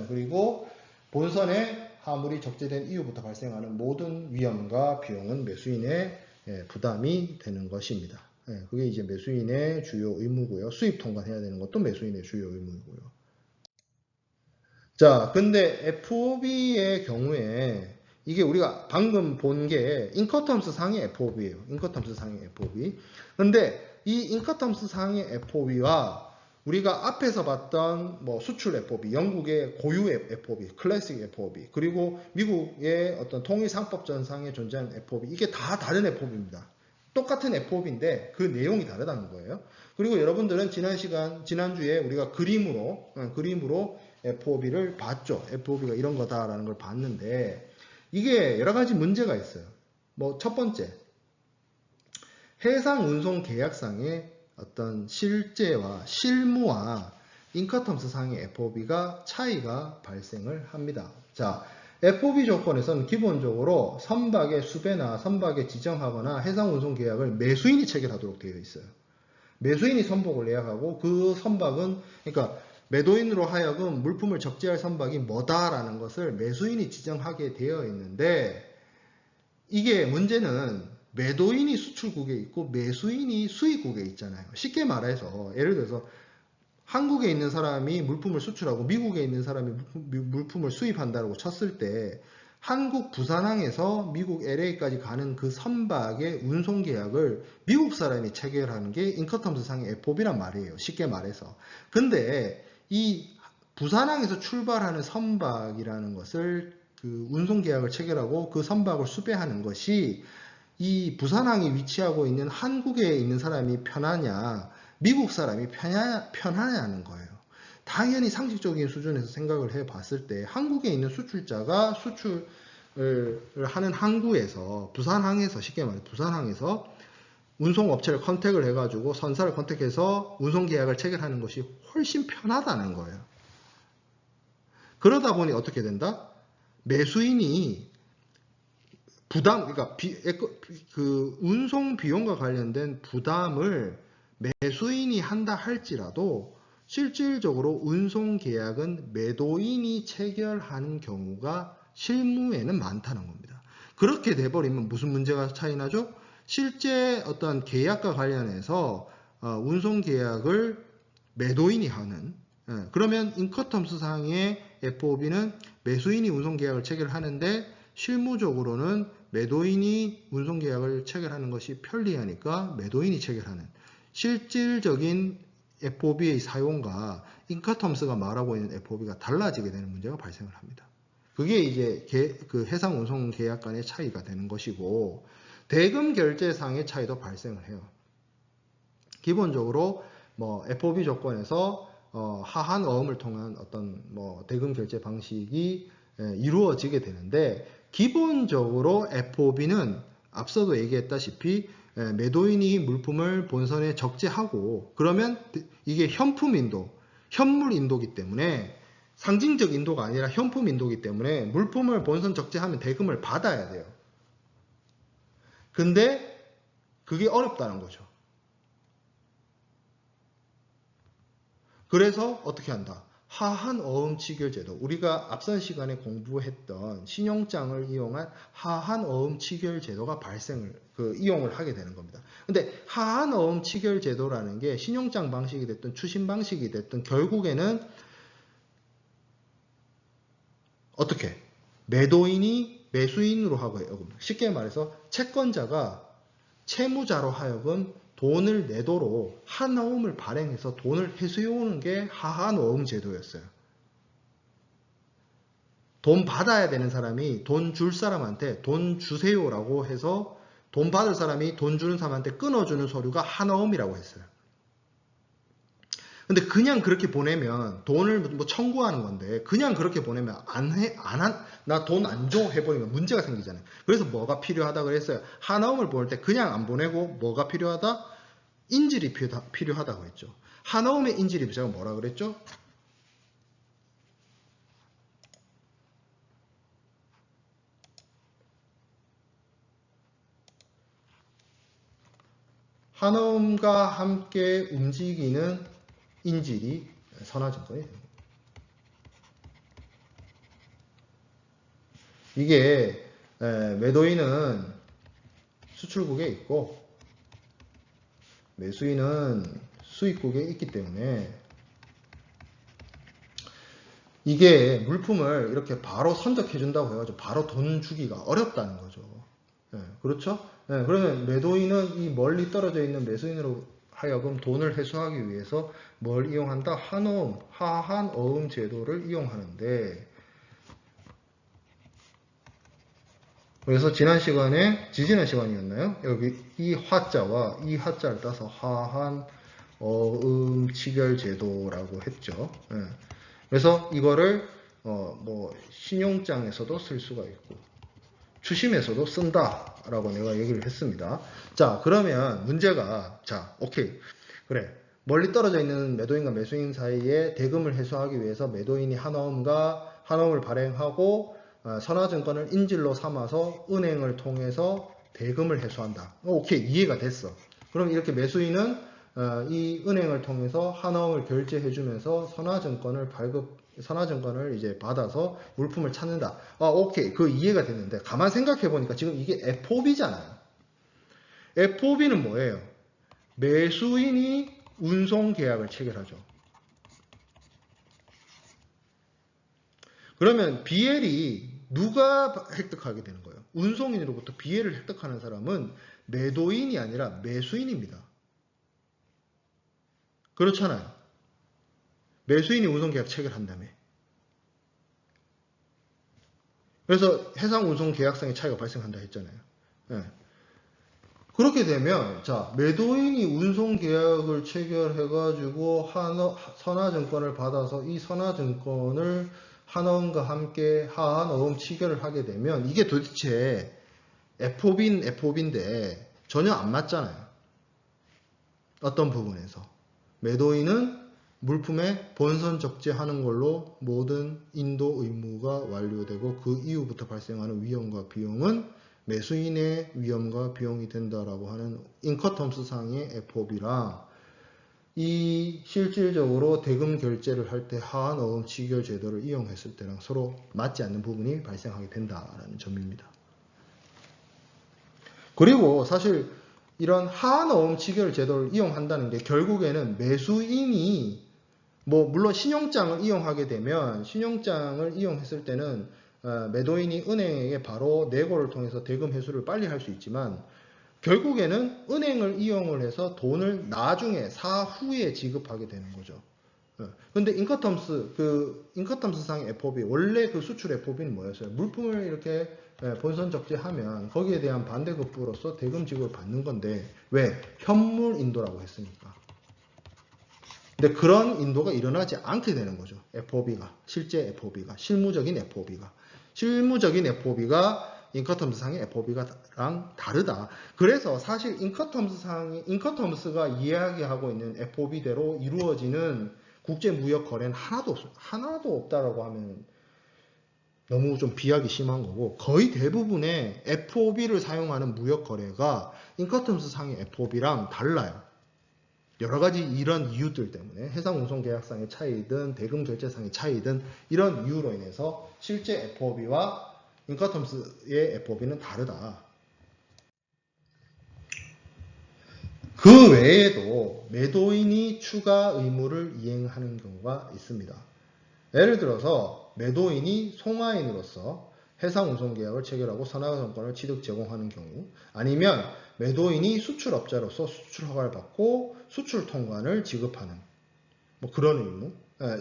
그리고 본선에 화물이 적재된 이후부터 발생하는 모든 위험과 비용은 매수인의 부담이 되는 것입니다. 그게 이제 매수인의 주요 의무고요. 수입 통관해야 되는 것도 매수인의 주요 의무이고요. 자, 근데 FOB의 경우에 이게 우리가 방금 본 게 인커텀스 상의 FOB예요. 인커텀스 상의 FOB. 근데 이 인커텀스 상의 FOB와 우리가 앞에서 봤던 뭐 수출 FOB, 영국의 고유 FOB, 클래식 FOB, 그리고 미국의 어떤 통일상법전상에 존재하는 FOB, 이게 다 다른 FOB입니다. 똑같은 FOB인데 그 내용이 다르다는 거예요. 그리고 여러분들은 지난주에 우리가 그림으로 FOB를 봤죠. FOB가 이런 거다라는 걸 봤는데 이게 여러 가지 문제가 있어요. 뭐 첫 번째, 해상운송계약상의 어떤 실무와 인커텀스 상의 FOB가 차이가 발생을 합니다. 자, FOB 조건에서는 기본적으로 선박의 수배나 선박에 지정하거나 해상운송계약을 매수인이 체결하도록 되어 있어요. 매수인이 선박을 예약하고 그 선박은 그러니까 매도인으로 하여금 물품을 적재할 선박이 뭐다라는 것을 매수인이 지정하게 되어 있는데 이게 문제는 매도인이 수출국에 있고 매수인이 수입국에 있잖아요. 쉽게 말해서 예를 들어서 한국에 있는 사람이 물품을 수출하고 미국에 있는 사람이 물품을 수입한다고 쳤을 때 한국 부산항에서 미국 LA까지 가는 그 선박의 운송 계약을 미국 사람이 체결하는 게 인커텀스 상의 FOB란 말이에요. 쉽게 말해서. 근데 이 부산항에서 출발하는 선박이라는 것을 그 운송 계약을 체결하고 그 선박을 수배하는 것이 이 부산항이 위치하고 있는 한국에 있는 사람이 편하냐, 미국 사람이 편하냐는 거예요. 당연히 상식적인 수준에서 생각을 해 봤을 때 한국에 있는 수출자가 수출을 하는 항구에서 부산항에서 쉽게 말해 부산항에서 운송업체를 컨택을 해가지고 선사를 컨택해서 운송계약을 체결하는 것이 훨씬 편하다는 거예요. 그러다 보니 어떻게 된다? 매수인이 그러니까 그 운송 비용과 관련된 부담을 매수인이 한다 할지라도 실질적으로 운송 계약은 매도인이 체결하는 경우가 실무에는 많다는 겁니다. 그렇게 돼버리면 무슨 문제가 차이나죠? 실제 어떤 계약과 관련해서 운송 계약을 매도인이 하는 그러면 인커텀스 상의 FOB는 매수인이 운송 계약을 체결하는데 실무적으로는 매도인이 운송 계약을 체결하는 것이 편리하니까 매도인이 체결하는 실질적인 FOB의 사용과 인커텀스가 말하고 있는 FOB가 달라지게 되는 문제가 발생을 합니다. 그게 이제 그 해상 운송 계약 간의 차이가 되는 것이고 대금 결제상의 차이도 발생을 해요. 기본적으로 뭐 FOB 조건에서 하한 어음을 통한 어떤 뭐 대금 결제 방식이 이루어지게 되는데, 기본적으로 FOB는 앞서도 얘기했다시피 매도인이 물품을 본선에 적재하고, 그러면 이게 현품 인도, 현물 인도기 때문에, 상징적 인도가 아니라 현품 인도기 때문에 물품을 본선 적재하면 대금을 받아야 돼요. 근데 그게 어렵다는 거죠. 그래서 어떻게 한다? 하한 어음 치결 제도. 우리가 앞선 시간에 공부했던 신용장을 이용한 하한 어음 치결 제도가 이용을 하게 되는 겁니다. 근데 하한 어음 치결 제도라는 게 신용장 방식이 됐든 추심 방식이 됐든 결국에는 어떻게? 매도인이 매수인으로 하고요. 쉽게 말해서 채권자가 채무자로 하여금 돈을 내도록 한어음을 발행해서 돈을 회수해오는 게 하한어음 제도였어요. 돈 받아야 되는 사람이 돈 줄 사람한테 돈 주세요라고 해서 돈 받을 사람이 돈 주는 사람한테 끊어주는 서류가 한어음이라고 했어요. 근데 그냥 그렇게 보내면 돈을 뭐 청구하는 건데, 그냥 그렇게 보내면 나 돈 안 줘 해버리면 문제가 생기잖아요. 그래서 뭐가 필요하다 그랬어요. 한어음을 보낼 때 그냥 안 보내고 뭐가 필요하다? 인질이 필요하다고 했죠. 한어음의 인질이 제가 뭐라 그랬죠? 한어음과 함께 움직이는 인질이 선화증권이에요. 이게 매도인은 수출국에 있고 매수인은 수입국에 있기 때문에 이게 물품을 이렇게 바로 선적해 준다고 해가지고 바로 돈 주기가 어렵다는 거죠. 그렇죠? 그러면 매도인은 이 멀리 떨어져 있는 매수인으로 하여금 돈을 회수하기 위해서 뭘 이용한다? 한어음, 하한어음 제도를 이용하는데, 그래서 지지난 시간이었나요? 여기 이 화자와 이 하자를 따서 하한어음 치결 제도라고 했죠. 그래서 이거를 뭐 신용장에서도 쓸 수가 있고 추심에서도 쓴다라고 내가 얘기를 했습니다. 자, 그러면 문제가, 자, 오케이. 그래. 멀리 떨어져 있는 매도인과 매수인 사이에 대금을 회수하기 위해서 매도인이 한어음을 발행하고 선화증권을 인질로 삼아서 은행을 통해서 대금을 회수한다. 오케이. 이해가 됐어. 그럼 이렇게 매수인은 이 은행을 통해서 한어음을 결제해주면서 선화증권을 이제 받아서 물품을 찾는다. 오케이. 그 이해가 됐는데, 가만 생각해 보니까 지금 이게 FOB잖아요. FOB는 뭐예요? 매수인이 운송 계약을 체결하죠. 그러면 BL이 누가 획득하게 되는 거예요? 운송인으로부터 BL을 획득하는 사람은 매도인이 아니라 매수인입니다. 그렇잖아요. 매수인이 운송계약 체결한다며. 그래서 해상 운송 계약상의 차이가 발생한다 했잖아요. 그렇게 되면, 자, 매도인이 운송 계약을 체결해가지고 선화증권을 받아서 이 선화증권을 한어음과 함께 하한어음 치결을 하게 되면 이게 도대체 FOB인데 전혀 안 맞잖아요. 어떤 부분에서. 매도인은 물품에 본선 적재하는 걸로 모든 인도 의무가 완료되고 그 이후부터 발생하는 위험과 비용은 매수인의 위험과 비용이 된다라고 하는 인커텀스상의 FOB랑 이 실질적으로 대금 결제를 할 때 하한어음 치결 제도를 이용했을 때랑 서로 맞지 않는 부분이 발생하게 된다라는 점입니다. 그리고 사실 이런 하한어음 치결 제도를 이용한다는 게 결국에는 매수인이 물론 신용장을 이용하게 되면 신용장을 이용했을 때는 매도인이 은행에 바로 내고를 통해서 대금 회수를 빨리 할 수 있지만 결국에는 은행을 이용을 해서 돈을 나중에 사후에 지급하게 되는 거죠. 근데 인커텀스상의 FOB, 원래 그 수출 FOB는 뭐였어요? 물품을 이렇게 본선 적재하면 거기에 대한 반대급부로서 대금 지급을 받는 건데 왜? 현물 인도라고 했으니까. 근데 그런 인도가 일어나지 않게 되는 거죠. FOB가. 실제 FOB가. 실무적인 FOB가. 실무적인 FOB가 인커텀스상의 FOB랑 다르다. 그래서 사실 인커텀스가 이야기하고 있는 FOB대로 이루어지는 국제무역 거래는 하나도 없다라고 하면 너무 좀 비약이 심한 거고, 거의 대부분의 FOB를 사용하는 무역 거래가 인커텀스상의 FOB랑 달라요. 여러 가지 이런 이유들 때문에 해상운송계약상의 차이든 대금 결제상의 차이든 이런 이유로 인해서 실제 FOB와 인커텀스의 FOB는 다르다. 그 외에도 매도인이 추가 의무를 이행하는 경우가 있습니다. 예를 들어서 매도인이 송화인으로서 해상운송계약을 체결하고 선화증권을 취득 제공하는 경우, 아니면 매도인이 수출업자로서 수출 허가를 받고 수출 통관을 지급하는 뭐 그런 의무,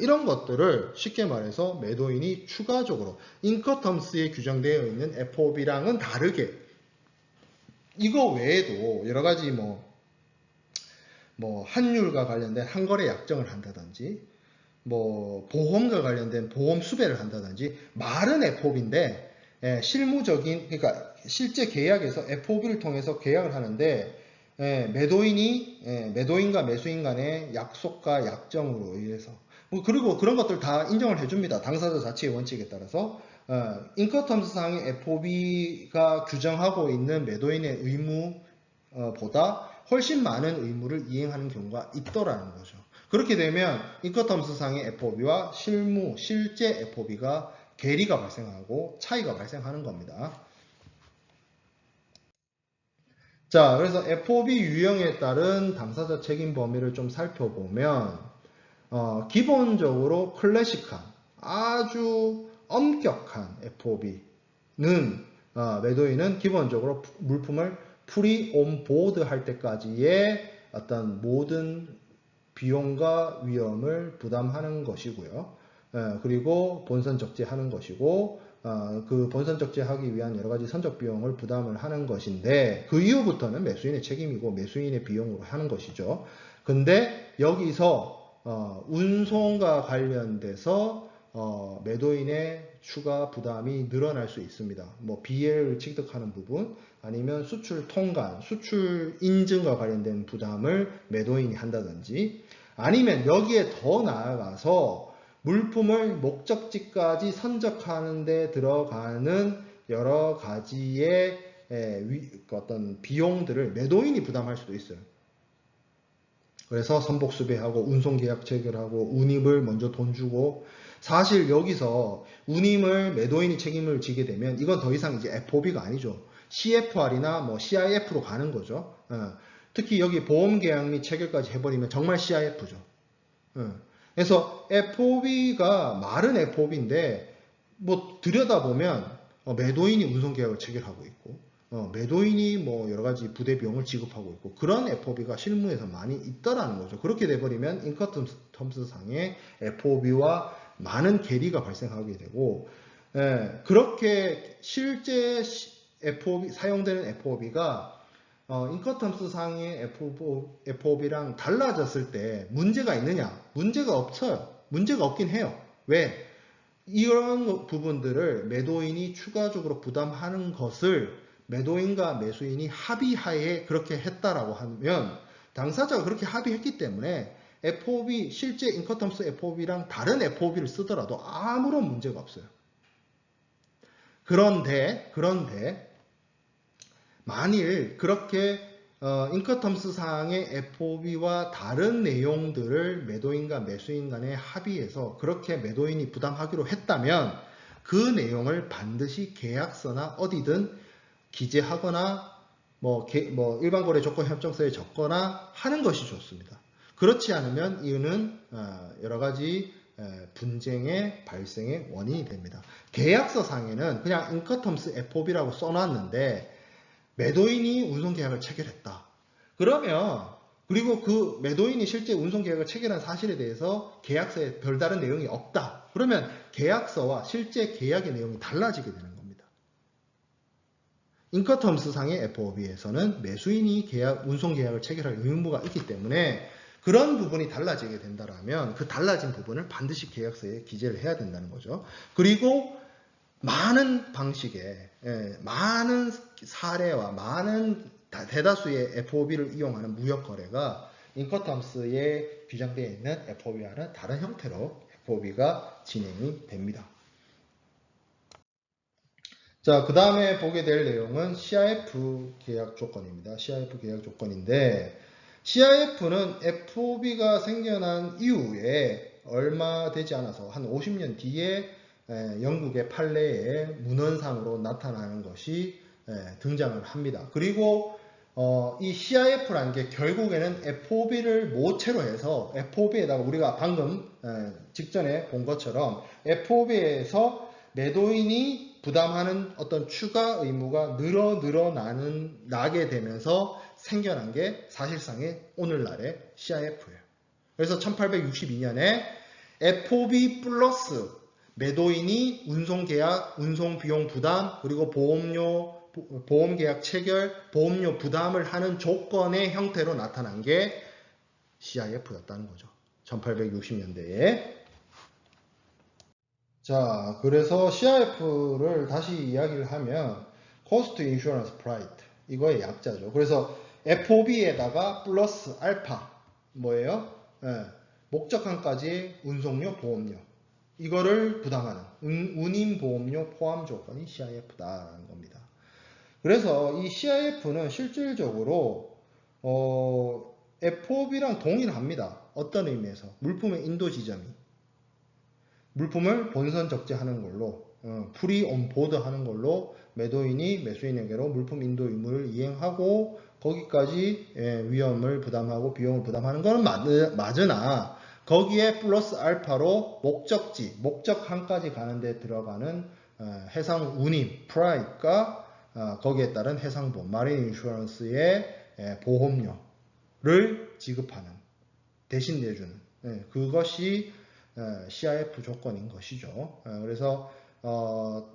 이런 것들을 쉽게 말해서 매도인이 추가적으로 인커텀스에 규정되어 있는 FOB랑은 다르게 이거 외에도 여러 가지 뭐 환율과 관련된 한거래 약정을 한다든지 뭐 보험과 관련된 보험 수배를 한다든지 말은 FOB인데 실무적인 그러니까 실제 계약에서 FOB를 통해서 계약을 하는데 매도인과 매수인 간의 약속과 약정으로 의해서 뭐 그리고 그런 것들 다 인정을 해줍니다. 당사자 자체의 원칙에 따라서 인커텀스상의 FOB가 규정하고 있는 매도인의 의무보다 훨씬 많은 의무를 이행하는 경우가 있더라는 거죠. 그렇게 되면 인커텀스상의 FOB와 실제 FOB가 괴리가 발생하고 차이가 발생하는 겁니다. 자, 그래서 FOB 유형에 따른 당사자 책임 범위를 좀 살펴보면 기본적으로 클래식한 아주 엄격한 FOB는 매도인은 기본적으로 물품을 프리 온 보드 할 때까지의 어떤 모든 비용과 위험을 부담하는 것이고요. 그리고 본선 적재하는 것이고 그 본선 적재하기 위한 여러 가지 선적 비용을 부담을 하는 것인데 그 이후부터는 매수인의 책임이고 매수인의 비용으로 하는 것이죠. 근데 여기서 운송과 관련돼서 매도인의 추가 부담이 늘어날 수 있습니다. 뭐 BL을 취득하는 부분 아니면 수출 통관, 수출 인증과 관련된 부담을 매도인이 한다든지 아니면 여기에 더 나아가서 물품을 목적지까지 선적하는 데 들어가는 여러 가지의 어떤 비용들을 매도인이 부담할 수도 있어요. 그래서 선복수배하고 운송계약 체결하고 운임을 먼저 돈 주고 사실 여기서 운임을 매도인이 책임을 지게 되면 이건 더 이상 이제 FOB가 아니죠. CFR이나 뭐 CIF로 가는 거죠. 특히 여기 보험계약 및 체결까지 해버리면 정말 CIF죠. 그래서 FOB가 말은 FOB인데 뭐 들여다보면 매도인이 운송계약을 체결하고 있고 매도인이 뭐 여러 가지 부대 비용을 지급하고 있고 그런 FOB가 실무에서 많이 있더라는 거죠. 그렇게 돼버리면 인커텀스상의 FOB와 많은 괴리가 발생하게 되고 그렇게 실제 FOB 사용되는 FOB가 인커텀스상의 FOB랑 달라졌을 때 문제가 있느냐? 문제가 없어요. 문제가 없긴 해요. 왜? 이런 부분들을 매도인이 추가적으로 부담하는 것을 매도인과 매수인이 합의하에 그렇게 했다라고 하면 당사자가 그렇게 합의했기 때문에 FOB, 실제 인커텀스 FOB랑 다른 FOB를 쓰더라도 아무런 문제가 없어요. 그런데 만일 그렇게 인커텀스상의 FOB와 다른 내용들을 매도인과 매수인 간에 합의해서 그렇게 매도인이 부담하기로 했다면 그 내용을 반드시 계약서나 어디든 기재하거나 뭐 일반거래 조건 협정서에 적거나 하는 것이 좋습니다. 그렇지 않으면 이유는 여러 가지 분쟁의 발생의 원인이 됩니다. 계약서상에는 그냥 인커텀스 FOB라고 써놨는데 매도인이 운송계약을 체결했다. 그러면 그리고 그 매도인이 실제 운송계약을 체결한 사실에 대해서 계약서에 별다른 내용이 없다. 그러면 계약서와 실제 계약의 내용이 달라지게 되는 겁니다. 인커텀스상의 FOB에서는 매수인이 운송 계약을 체결할 의무가 있기 때문에 그런 부분이 달라지게 된다면 그 달라진 부분을 반드시 계약서에 기재를 해야 된다는 거죠. 그리고 많은 방식의 많은 사례와 많은 대다수의 FOB를 이용하는 무역 거래가 인커텀스에 규정되어 있는 FOB와는 다른 형태로 FOB가 진행이 됩니다. 자, 그 다음에 보게 될 내용은 CIF 계약 조건입니다. CIF 계약 조건인데 CIF는 FOB가 생겨난 이후에 얼마 되지 않아서 한 50년 뒤에 영국의 판례에 문헌상으로 나타나는 것이 등장을 합니다. 그리고 이 CIF라는 게 결국에는 FOB를 모체로 해서 FOB에다가 우리가 방금 직전에 본 것처럼 FOB에서 매도인이 부담하는 어떤 추가 의무가 나게 되면서 생겨난 게 사실상의 오늘날의 CIF예요. 그래서 1862년에 FOB 플러스 매도인이 운송계약, 운송비용 부담, 그리고 보험계약 체결, 보험료 부담을 하는 조건의 형태로 나타난 게 CIF였다는 거죠. 1860년대에. 자, 그래서 CIF를 다시 이야기를 하면 Cost Insurance Price 이거의 약자죠. 그래서 FOB에다가 플러스 알파 뭐예요? 목적항까지 운송료, 보험료 이거를 부담하는 운임 보험료 포함 조건이 CIF다라는 겁니다. 그래서 이 CIF는 실질적으로 FOB랑 동일합니다. 어떤 의미에서? 물품의 인도 지점이 물품을 본선 적재하는 걸로 프리 온보드 하는 걸로 매도인이 매수인에게로 물품 인도 의무를 이행하고 거기까지 위험을 부담하고 비용을 부담하는 건 맞으나 거기에 플러스 알파로 목적지, 목적항까지 가는 데 들어가는 해상 운임, 프라이가 거기에 따른 해상보험, 마린 인슈런스의 보험료를 지급하는, 대신 내주는 그것이 CIF 조건인 것이죠. 그래서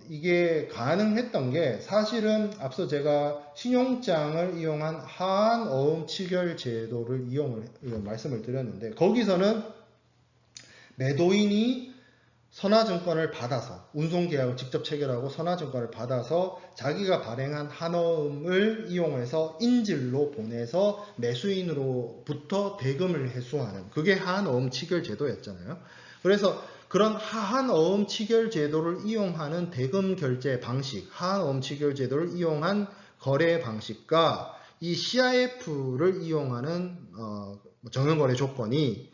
이게 가능했던 게 사실은 앞서 제가 신용장을 이용한 하한어음 치결 제도를 말씀을 드렸는데 거기서는 매도인이 선화증권을 받아서 운송계약을 직접 체결하고 선화증권을 받아서 자기가 발행한 한어음을 이용해서 인질로 보내서 매수인으로부터 대금을 회수하는 그게 하한어음 치결 제도였잖아요. 그래서 그런 하한어음 치결 제도를 이용하는 대금 결제 방식, 하한어음 치결 제도를 이용한 거래 방식과 이 CIF를 이용하는 정형거래 조건이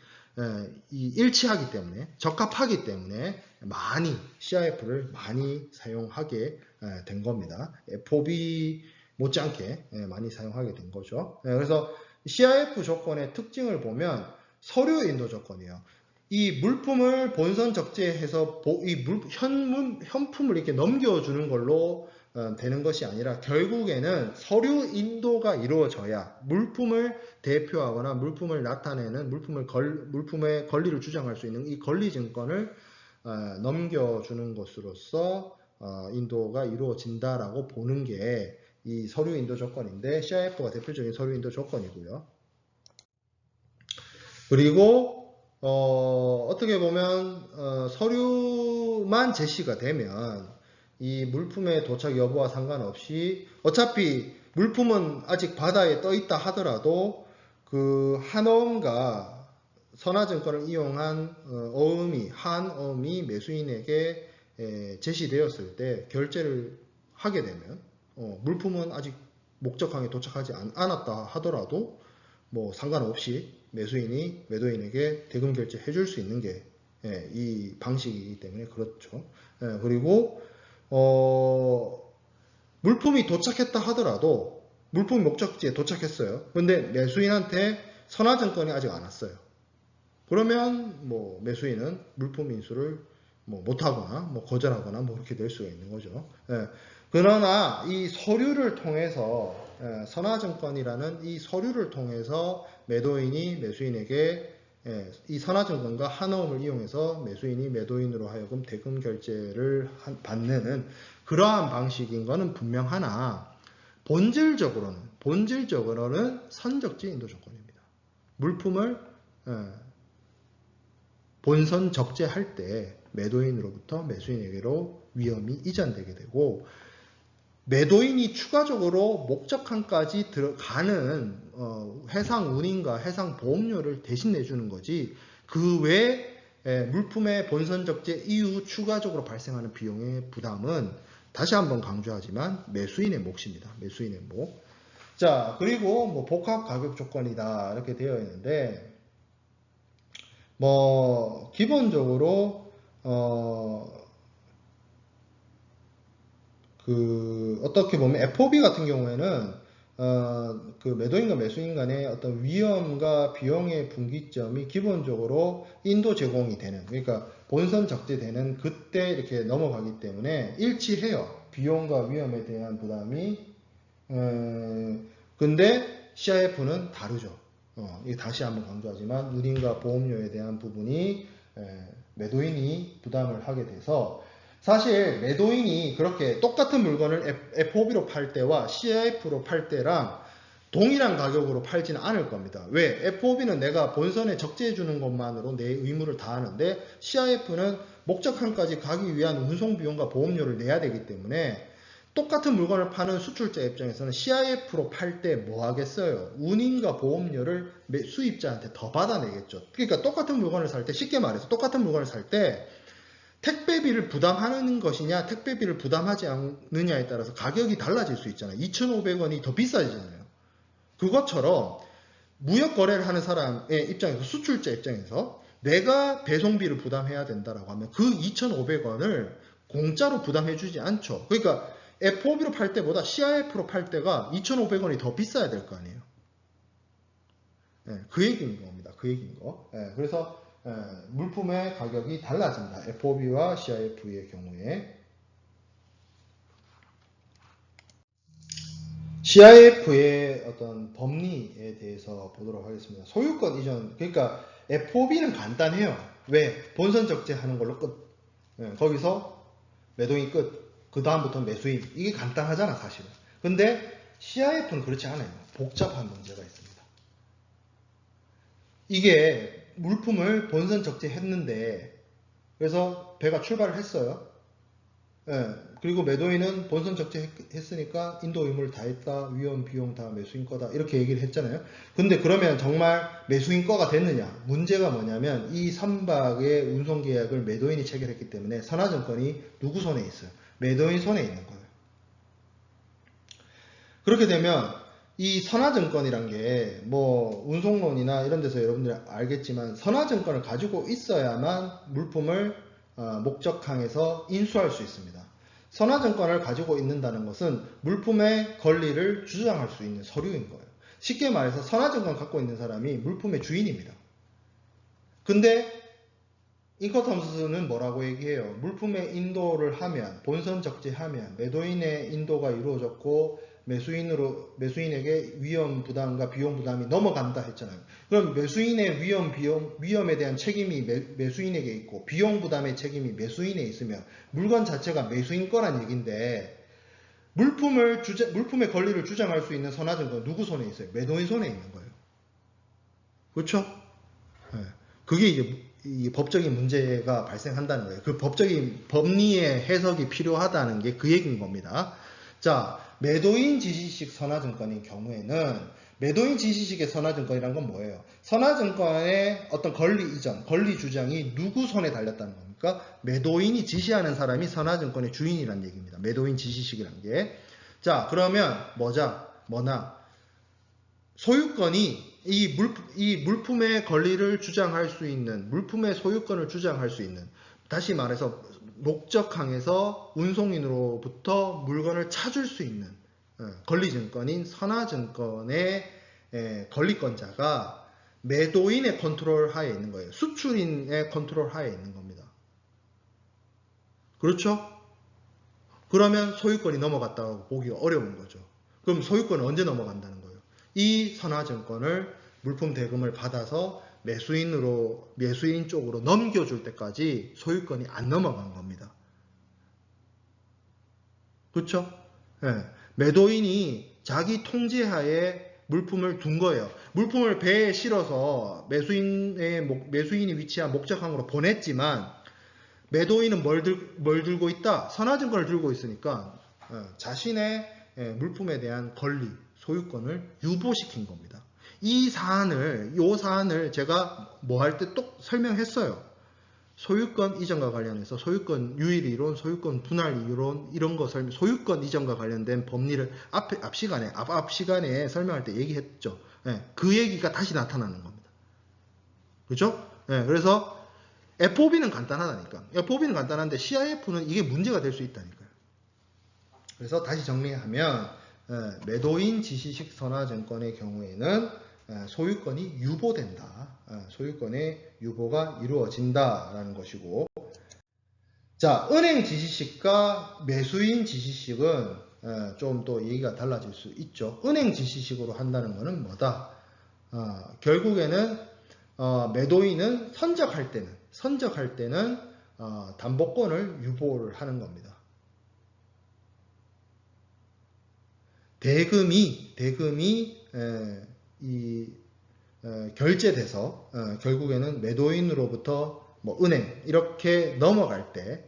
일치하기 때문에 적합하기 때문에 많이 CIF를 많이 사용하게 된 겁니다. FOB 못지않게 많이 사용하게 된 거죠. 그래서 CIF 조건의 특징을 보면 서류 인도 조건이에요. 이 물품을 본선 적재해서 현품을 이렇게 넘겨주는 걸로 되는 것이 아니라 결국에는 서류 인도가 이루어져야 물품을 대표하거나 물품을 나타내는 물품의 권리를 주장할 수 있는 이 권리 증권을 넘겨주는 것으로서 인도가 이루어진다라고 보는 게 이 서류 인도 조건인데 CIF가 대표적인 서류 인도 조건이고요. 그리고 어떻게 보면 서류만 제시가 되면 이 물품의 도착 여부와 상관없이 어차피 물품은 아직 바다에 떠 있다 하더라도 그 한어음과 선화증권을 이용한 한어음이 매수인에게 제시되었을 때 결제를 하게 되면 물품은 아직 목적항에 도착하지 않았다 하더라도 뭐 상관없이 매수인이 매도인에게 대금 결제 해줄 수 있는 게 이 방식이기 때문에 그렇죠. 그리고 물품이 도착했다 하더라도 물품이 목적지에 도착했어요. 근데 매수인한테 선화증권이 아직 안 왔어요. 그러면 뭐 매수인은 물품 인수를 뭐 못하거나 뭐 거절하거나 뭐 그렇게 될 수가 있는 거죠. 그러나 이 서류를 통해서 선화증권이라는 이 서류를 통해서 매도인이 매수인에게 이 선화증권과 한어음을 이용해서 매수인이 매도인으로 하여금 대금 결제를 받는 그러한 방식인 것은 분명하나 본질적으로는 선적지 인도 조건입니다. 물품을 본선 적재할 때 매도인으로부터 매수인에게로 위험이 이전되게 되고, 매도인이 추가적으로 목적항까지 들어가는 해상 운임과 해상 보험료를 대신 내주는 거지, 그 외에 물품의 본선 적재 이후 추가적으로 발생하는 비용의 부담은 다시 한번 강조하지만 매수인의 몫입니다. 매수인의 몫. 자, 그리고 뭐 복합 가격 조건이다 이렇게 되어 있는데, 뭐 기본적으로 어떻게 보면 FOB 같은 경우에는 그 매도인과 매수인 간의 어떤 위험과 비용의 분기점이 기본적으로 인도 제공이 되는, 그러니까 본선 적재되는 그때 이렇게 넘어가기 때문에 일치해요. 비용과 위험에 대한 부담이. 근데 CIF는 다르죠. 이게 다시 한번 강조하지만 운임과 보험료에 대한 부분이 매도인이 부담을 하게 돼서, 사실 매도인이 그렇게 똑같은 물건을 FOB로 팔 때와 CIF로 팔 때랑 동일한 가격으로 팔지는 않을 겁니다. 왜? FOB는 내가 본선에 적재해 주는 것만으로 내 의무를 다하는데, CIF는 목적항까지 가기 위한 운송 비용과 보험료를 내야 되기 때문에, 똑같은 물건을 파는 수출자 입장에서는 CIF로 팔 때 뭐 하겠어요? 운임과 보험료를 수입자한테 더 받아내겠죠. 그러니까 똑같은 물건을 살 때, 쉽게 말해서 똑같은 물건을 살 때 택배비를 부담하는 것이냐 택배비를 부담하지 않느냐에 따라서 가격이 달라질 수 있잖아요. 2,500원이 더 비싸지잖아요. 그것처럼 무역 거래를 하는 사람의 입장에서, 수출자 입장에서 내가 배송비를 부담해야 된다라고 하면 그 2,500원을 공짜로 부담해 주지 않죠. 그러니까 FOB로 팔 때보다 CIF로 팔 때가 2,500원이 더 비싸야 될 거 아니에요. 그 얘기인 겁니다. 그 얘기인 거. 그래서 물품의 가격이 달라집니다. FOB와 CIF의 경우에. CIF의 어떤 법리에 대해서 보도록 하겠습니다. 소유권 이전, 그러니까 FOB는 간단해요. 왜? 본선 적재하는 걸로 끝. 거기서 매도인 끝. 그 다음부터 매수인. 이게 간단하잖아, 사실은. 근데 CIF는 그렇지 않아요. 복잡한 문제가 있습니다. 이게 물품을 본선 적재했는데, 그래서 배가 출발을 했어요. 그리고 매도인은 본선 적재했으니까 인도 의무를 다 했다, 위험 비용 다 매수인 거다, 이렇게 얘기를 했잖아요. 근데 그러면 정말 매수인 거가 됐느냐? 문제가 뭐냐면 이 선박의 운송 계약을 매도인이 체결했기 때문에 선화증권이 누구 손에 있어요? 매도인 손에 있는 거예요. 그렇게 되면 이 선화증권이란 게 뭐 운송론이나 이런 데서 여러분들이 알겠지만, 선화증권을 가지고 있어야만 물품을 목적항에서 인수할 수 있습니다. 선화증권을 가지고 있는다는 것은 물품의 권리를 주장할 수 있는 서류인 거예요. 쉽게 말해서 선화증권 갖고 있는 사람이 물품의 주인입니다. 근데 인커텀스는 뭐라고 얘기해요? 물품의 인도를 하면, 본선 적재하면 매도인의 인도가 이루어졌고 매수인에게 위험 부담과 비용 부담이 넘어간다 했잖아요. 그럼 매수인의 위험에 대한 책임이 매수인에게 있고 비용 부담의 책임이 매수인에 있으면 물건 자체가 매수인 거란 얘기인데, 물품의 권리를 주장할 수 있는 선화증권 누구 손에 있어요? 매도인 손에 있는 거예요. 그렇죠? 네. 그게 이제 이 법적인 문제가 발생한다는 거예요. 그 법적인 법리의 해석이 필요하다는 게 그 얘기인 겁니다. 자, 매도인 지시식 선화증권인 경우에는, 매도인 지시식의 선화증권이란 건 뭐예요? 선화증권의 어떤 권리 이전, 권리 주장이 누구 손에 달렸다는 겁니까? 매도인이 지시하는 사람이 선화증권의 주인이란 얘기입니다. 매도인 지시식이란 게. 자, 그러면 뭐나 소유권이 이 물품의 권리를 주장할 수 있는, 물품의 소유권을 주장할 수 있는, 다시 말해서 목적항에서 운송인으로부터 물건을 찾을 수 있는 권리증권인 선화증권의 권리권자가 매도인의 컨트롤 하에 있는 거예요. 수출인의 컨트롤 하에 있는 겁니다. 그렇죠? 그러면 소유권이 넘어갔다고 보기가 어려운 거죠. 그럼 소유권은 언제 넘어간다는 거예요? 이 선화증권을 물품 대금을 받아서 매수인 쪽으로 넘겨줄 때까지 소유권이 안 넘어간 겁니다. 그렇죠? 네. 매도인이 자기 통제하에 물품을 둔 거예요. 물품을 배에 실어서 매수인이 위치한 목적항으로 보냈지만 매도인은 뭘 들고 있다? 선화증권을 들고 있으니까 자신의 물품에 대한 권리, 소유권을 유보시킨 겁니다. 요 사안을 제가 뭐 할 때 또 설명했어요. 소유권 이전과 관련해서 소유권 유일 이론, 소유권 분할 이론 이런 거 소유권 이전과 관련된 법리를 앞 시간에 설명할 때 얘기했죠. 그 얘기가 다시 나타나는 겁니다. 그렇죠? 그래서 FOB는 간단하다니까. FOB는 간단한데 CIF는 이게 문제가 될 수 있다니까요. 그래서 다시 정리하면 매도인 지시식 선화증권의 경우에는 소유권이 유보된다. 소유권의 유보가 이루어진다라는 것이고, 자, 은행 지시식과 매수인 지시식은 좀 또 얘기가 달라질 수 있죠. 은행 지시식으로 한다는 것은 뭐다? 결국에는 매도인은 선적할 때는 담보권을 유보를 하는 겁니다. 대금이 결제돼서 결국에는 매도인으로부터 뭐 은행 이렇게 넘어갈 때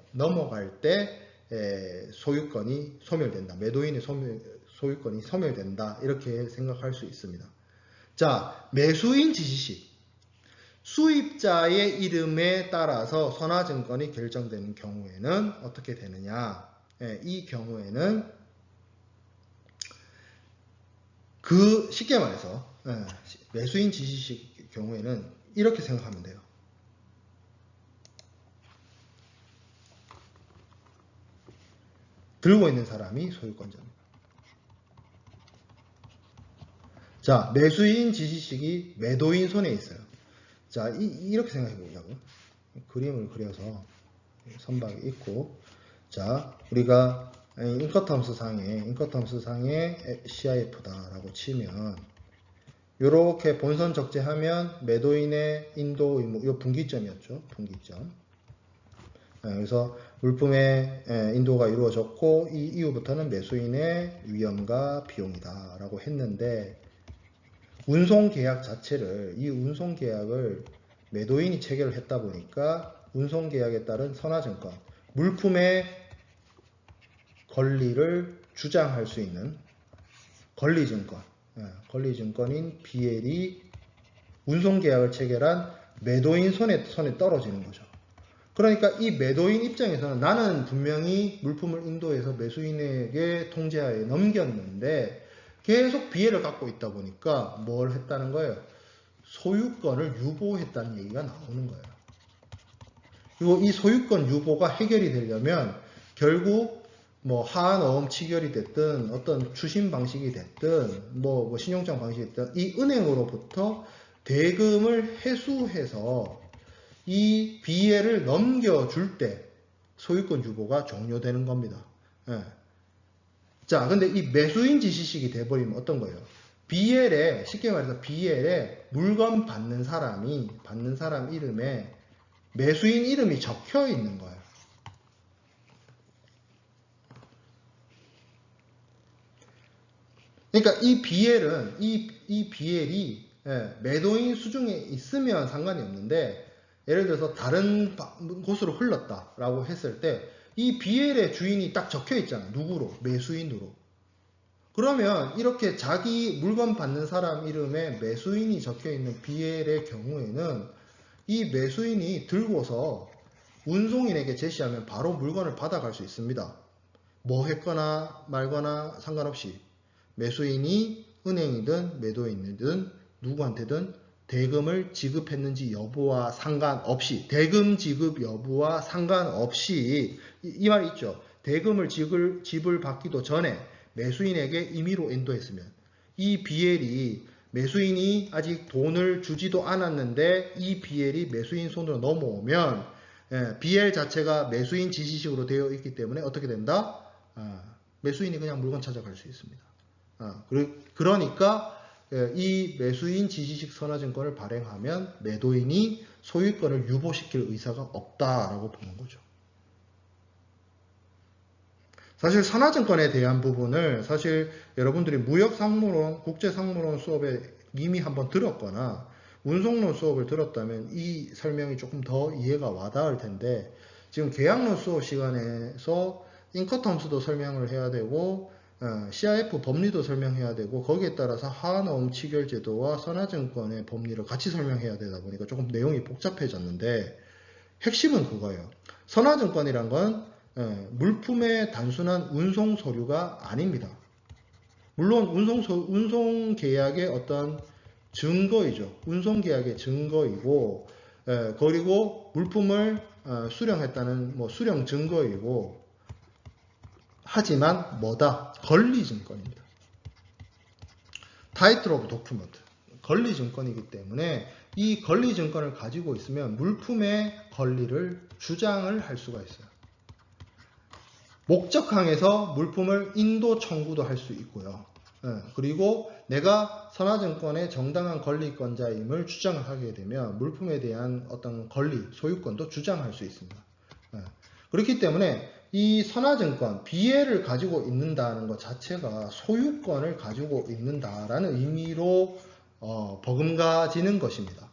소유권이 소멸된다. 매도인의 소유권이 소멸된다. 이렇게 생각할 수 있습니다. 자, 매수인 지시식. 수입자의 이름에 따라서 선화증권이 결정되는 경우에는 어떻게 되느냐? 이 경우에는 쉽게 말해서 매수인 지시식 경우에는 이렇게 생각하면 돼요. 들고 있는 사람이 소유권자입니다. 자, 매수인 지시식이 매도인 손에 있어요. 자, 이렇게 생각해 보자고요. 그림을 그려서 선박이 있고, 자, 우리가 인커텀스 상에 CIF다라고 치면, 이렇게 본선 적재하면 매도인의 인도 의무, 이 분기점이었죠. 분기점. 그래서 물품의 인도가 이루어졌고, 이 이후부터는 매수인의 위험과 비용이다라고 했는데, 운송계약 자체를, 이 운송계약을 매도인이 체결을 했다 보니까 운송계약에 따른 선화증권, 물품의 권리를 주장할 수 있는 권리증권인 BL이 운송계약을 체결한 매도인 손에 떨어지는 거죠. 그러니까 이 매도인 입장에서는 나는 분명히 물품을 인도해서 매수인에게 통제하에 넘겼는데 계속 비해를 갖고 있다 보니까 뭘 했다는 거예요? 소유권을 유보했다는 얘기가 나오는 거예요. 그리고 이 소유권 유보가 해결이 되려면 결국 뭐 하한어음 치결이 됐든 어떤 추심 방식이 됐든 뭐 신용장 방식이 됐든 이 은행으로부터 대금을 회수해서 이 비해를 넘겨줄 때 소유권 유보가 종료되는 겁니다. 자, 근데 이 매수인 지시식이 돼버리면 어떤 거예요? BL에, 쉽게 말해서 BL에 물건 받는 사람 이름에 매수인 이름이 적혀 있는 거예요. 그러니까 이 BL이 매도인 수중에 있으면 상관이 없는데, 예를 들어서 다른 곳으로 흘렀다라고 했을 때, 이 BL의 주인이 딱 적혀 있잖아요. 누구로? 매수인으로. 그러면 이렇게 자기 물건 받는 사람 이름에 매수인이 적혀 있는 BL의 경우에는 이 매수인이 들고서 운송인에게 제시하면 바로 물건을 받아갈 수 있습니다. 뭐 했거나 말거나 상관없이 매수인이 은행이든 매도인이든 누구한테든 대금을 지급했는지 여부와 상관없이, 대금 지급 여부와 상관없이, 이 말이 있죠. 대금을 지불받기도 전에 매수인에게 임의로 인도했으면, 이 BL이 매수인이 아직 돈을 주지도 않았는데 이 BL이 매수인 손으로 넘어오면 BL 자체가 매수인 지시식으로 되어 있기 때문에 어떻게 된다? 매수인이 그냥 물건 찾아갈 수 있습니다. 그러니까 이 매수인 지시식 선화증권을 발행하면 매도인이 소유권을 유보시킬 의사가 없다라고 보는 거죠. 사실 선화증권에 대한 부분을 사실 여러분들이 무역상무론, 국제상무론 수업에 이미 한번 들었거나 운송론 수업을 들었다면 이 설명이 조금 더 이해가 와닿을 텐데 지금 계약론 수업 시간에서 인커텀스도 설명을 해야 되고 CIF 법리도 설명해야 되고 거기에 따라서 하나음 치결제도와 선화증권의 법리를 같이 설명해야 되다 보니까 조금 내용이 복잡해졌는데 핵심은 그거예요. 선화증권이란 건 물품의 단순한 운송 서류가 아닙니다. 물론 운송 계약의 어떤 증거이죠. 운송 계약의 증거이고 그리고 물품을 수령했다는 뭐 수령 증거이고 하지만 뭐다? 권리 증권입니다. 타이틀 오브 도큐먼트. 권리 증권이기 때문에 이 권리 증권을 가지고 있으면 물품의 권리를 주장을 할 수가 있어요. 목적항에서 물품을 인도 청구도 할 수 있고요. 그리고 내가 선화증권의 정당한 권리권자임을 주장을 하게 되면 물품에 대한 어떤 권리, 소유권도 주장할 수 있습니다. 그렇기 때문에 이 선화증권, BL을 가지고 있는다는 것 자체가 소유권을 가지고 있는다라는 의미로 버금가지는 것입니다.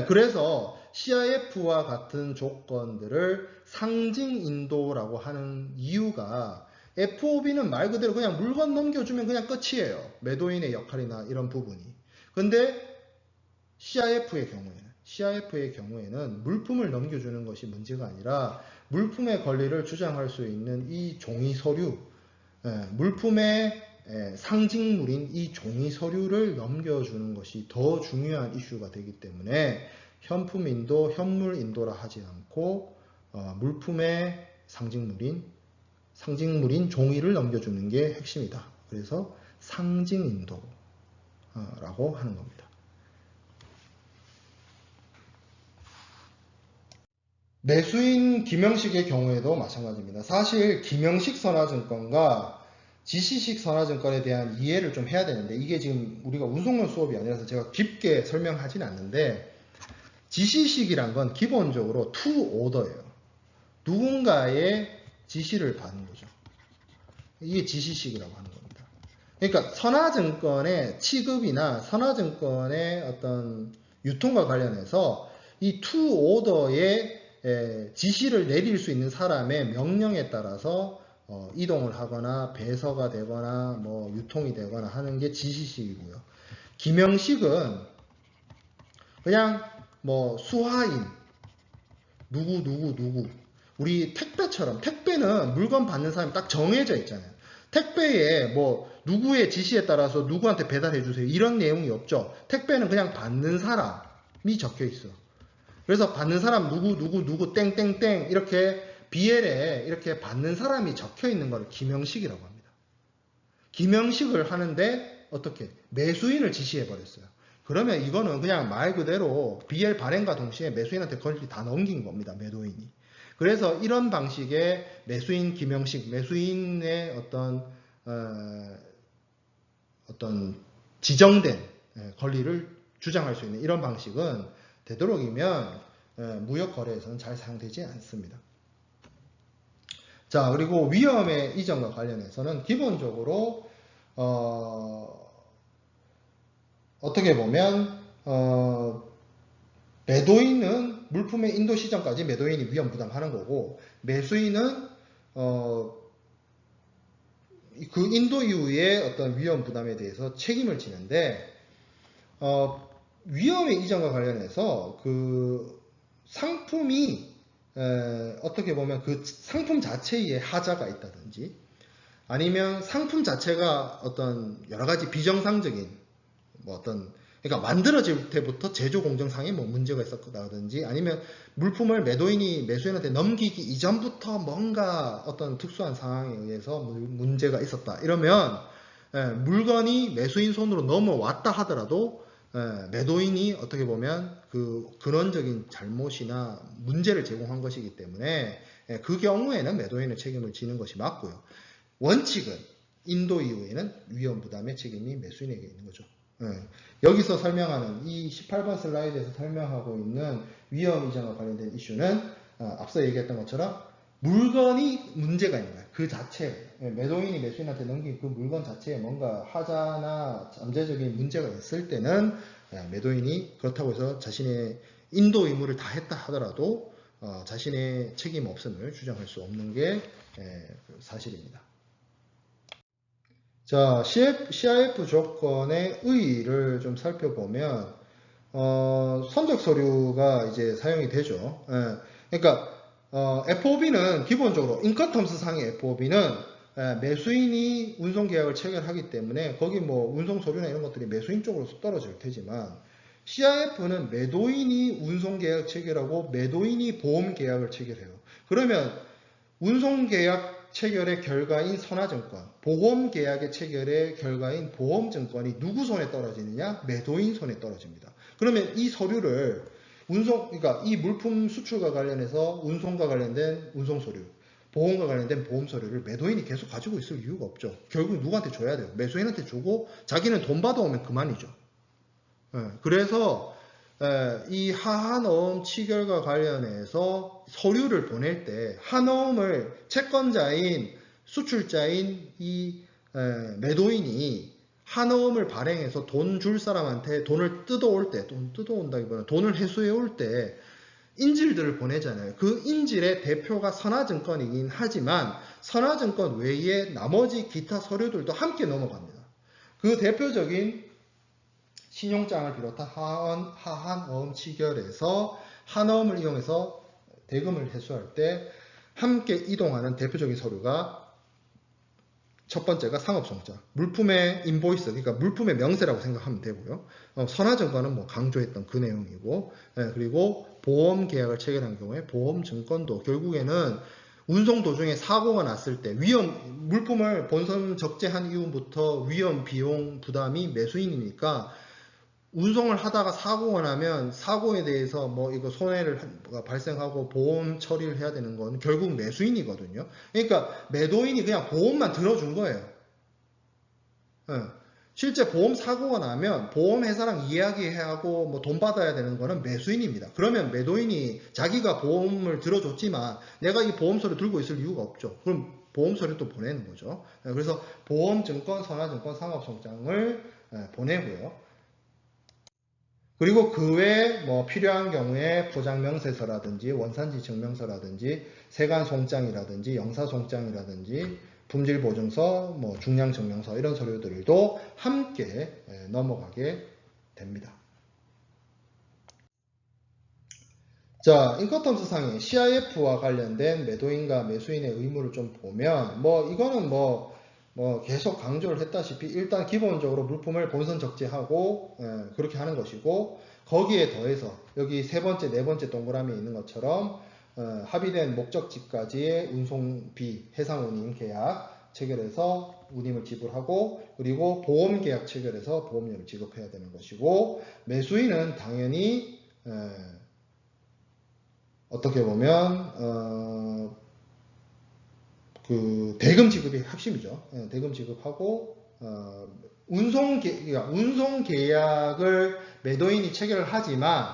그래서 CIF와 같은 조건들을 상징인도라고 하는 이유가 FOB는 말 그대로 그냥 물건 넘겨주면 그냥 끝이에요. 매도인의 역할이나 이런 부분이. 근데 CIF의 경우에는 물품을 넘겨주는 것이 문제가 아니라 물품의 권리를 주장할 수 있는 이 종이 서류, 물품의 상징물인 이 종이 서류를 넘겨주는 것이 더 중요한 이슈가 되기 때문에 현품인도, 현물인도라 하지 않고 물품의 상징물인 종이를 넘겨주는 게 핵심이다. 그래서 상징인도라고 하는 겁니다. 매수인 김영식의 경우에도 마찬가지입니다. 사실 김영식 선화증권과 지시식 선화증권에 대한 이해를 좀 해야 되는데 이게 지금 우리가 운송론 수업이 아니라서 제가 깊게 설명하진 않는데 지시식이란 건 기본적으로 to order예요. 누군가의 지시를 받는 거죠. 이게 지시식이라고 하는 겁니다. 그러니까 선화증권의 취급이나 선화증권의 어떤 유통과 관련해서 이 to order의 지시를 내릴 수 있는 사람의 명령에 따라서 이동을 하거나 배서가 되거나 뭐 유통이 되거나 하는 게 지시식이고요. 김영식은 그냥 뭐 수하인 누구 우리 택배처럼 택배는 물건 받는 사람이 딱 정해져 있잖아요. 택배에 뭐 누구의 지시에 따라서 누구한테 배달해 주세요 이런 내용이 없죠. 택배는 그냥 받는 사람이 적혀 있어. 그래서 받는 사람 누구 땡땡땡 이렇게 BL에 이렇게 받는 사람이 적혀 있는 걸 김영식이라고 합니다. 김영식을 하는데 어떻게 매수인을 지시해 버렸어요. 그러면 이거는 그냥 말 그대로 BL 발행과 동시에 매수인한테 권리 다 넘긴 겁니다. 매도인이. 그래서 이런 방식의 매수인 김영식, 매수인의 어떤 지정된 권리를 주장할 수 있는 이런 방식은 되도록이면 무역 거래에서는 잘 사용되지 않습니다. 자, 그리고 위험의 이전과 관련해서는 기본적으로 어떻게 보면 매도인은 물품의 인도 시점까지 매도인이 위험 부담하는 거고 매수인은 그 인도 이후의 어떤 위험 부담에 대해서 책임을 지는데 위험의 이전과 관련해서 그 상품이 어떻게 보면 그 상품 자체에 하자가 있다든지 아니면 상품 자체가 어떤 여러 가지 비정상적인 뭐 어떤 그러니까 만들어질 때부터 제조 공정상에 뭐 문제가 있었다든지 아니면 물품을 매도인이 매수인한테 넘기기 이전부터 뭔가 어떤 특수한 상황에 의해서 문제가 있었다 이러면 물건이 매수인 손으로 넘어왔다 하더라도 매도인이 어떻게 보면 그 근원적인 잘못이나 문제를 제공한 것이기 때문에 그 경우에는 매도인의 책임을 지는 것이 맞고요. 원칙은 인도 이후에는 위험 부담의 책임이 매수인에게 있는 거죠. 여기서 설명하는 이 18번 슬라이드에서 설명하고 있는 위험 이전과 관련된 이슈는 앞서 얘기했던 것처럼 물건이 문제가 있는 거예요. 그 자체, 매도인이 매수인한테 넘긴 그 물건 자체에 뭔가 하자나 잠재적인 문제가 있을 때는 매도인이 그렇다고 해서 자신의 인도 의무를 다 했다 하더라도 자신의 책임 없음을 주장할 수 없는 게 사실입니다. 자, CIF 조건의 의의를 좀 살펴보면 선적 서류가 이제 사용이 되죠. 그러니까 FOB는 기본적으로 인컨텀스 상의 FOB는 매수인이 운송 계약을 체결하기 때문에 거기 뭐 운송 서류나 이런 것들이 매수인 쪽으로 떨어질 테지만 CIF는 매도인이 운송 계약 체결하고 매도인이 보험 계약을 체결해요. 그러면 운송 계약 체결의 결과인 선화증권, 보험 계약의 체결의 결과인 보험증권이 누구 손에 떨어지느냐? 매도인 손에 떨어집니다. 그러면 이 서류를 그러니까 이 물품 수출과 관련해서 운송과 관련된 운송 서류, 보험과 관련된 보험 서류를 매도인이 계속 가지고 있을 이유가 없죠. 결국 누구한테 줘야 돼요? 매수인한테 주고 자기는 돈 받아오면 그만이죠. 그래서 이 하한어음 취결과 관련해서 서류를 보낼 때 한어음을 채권자인 수출자인 이 매도인이 한어음을 발행해서 돈 줄 사람한테 돈을 뜯어올 때, 돈 뜯어온다기보다 돈을 회수해 올 때 인질들을 보내잖아요. 그 인질의 대표가 선화증권이긴 하지만 선화증권 외에 나머지 기타 서류들도 함께 넘어갑니다. 그 대표적인 신용장을 비롯한 하한어음 취결에서 한어음을 이용해서 대금을 회수할 때 함께 이동하는 대표적인 서류가 첫 번째가 상업송장, 물품의 인보이스, 그러니까 물품의 명세라고 생각하면 되고요. 선화증권은 뭐 강조했던 그 내용이고, 그리고 보험 계약을 체결한 경우에 보험증권도 결국에는 운송 도중에 사고가 났을 때 물품을 본선 적재한 이후부터 위험 비용 부담이 매수인이니까 운송을 하다가 사고가 나면 사고에 대해서 뭐 이거 손해가 발생하고 보험 처리를 해야 되는 건 결국 매수인이거든요. 그러니까 매도인이 그냥 보험만 들어준 거예요. 실제 보험 사고가 나면 보험회사랑 이야기하고 뭐 돈 받아야 되는 거는 매수인입니다. 그러면 매도인이 자기가 보험을 들어줬지만 내가 이 보험서를 들고 있을 이유가 없죠. 그럼 보험서를 또 보내는 거죠. 그래서 보험증권, 선화증권, 상업송장을 보내고요. 그리고 그 외에 뭐 필요한 경우에 포장명세서라든지 원산지 증명서라든지 세관송장이라든지 영사송장이라든지 품질보증서, 뭐 중량증명서 이런 서류들도 함께 넘어가게 됩니다. 자, 인컨텀스상의 CIF와 관련된 매도인과 매수인의 의무를 좀 보면 뭐 이거는 뭐 계속 강조를 했다시피 일단 기본적으로 물품을 본선 적재하고 그렇게 하는 것이고 거기에 더해서 여기 세 번째, 네 번째 동그라미에 있는 것처럼 합의된 목적지까지의 운송비, 해상운임 계약 체결해서 운임을 지불하고 그리고 보험계약 체결해서 보험료를 지급해야 되는 것이고 매수인은 당연히 어떻게 보면 그 대금 지급이 핵심이죠. 대금 지급하고 운송 계약을 매도인이 체결을 하지만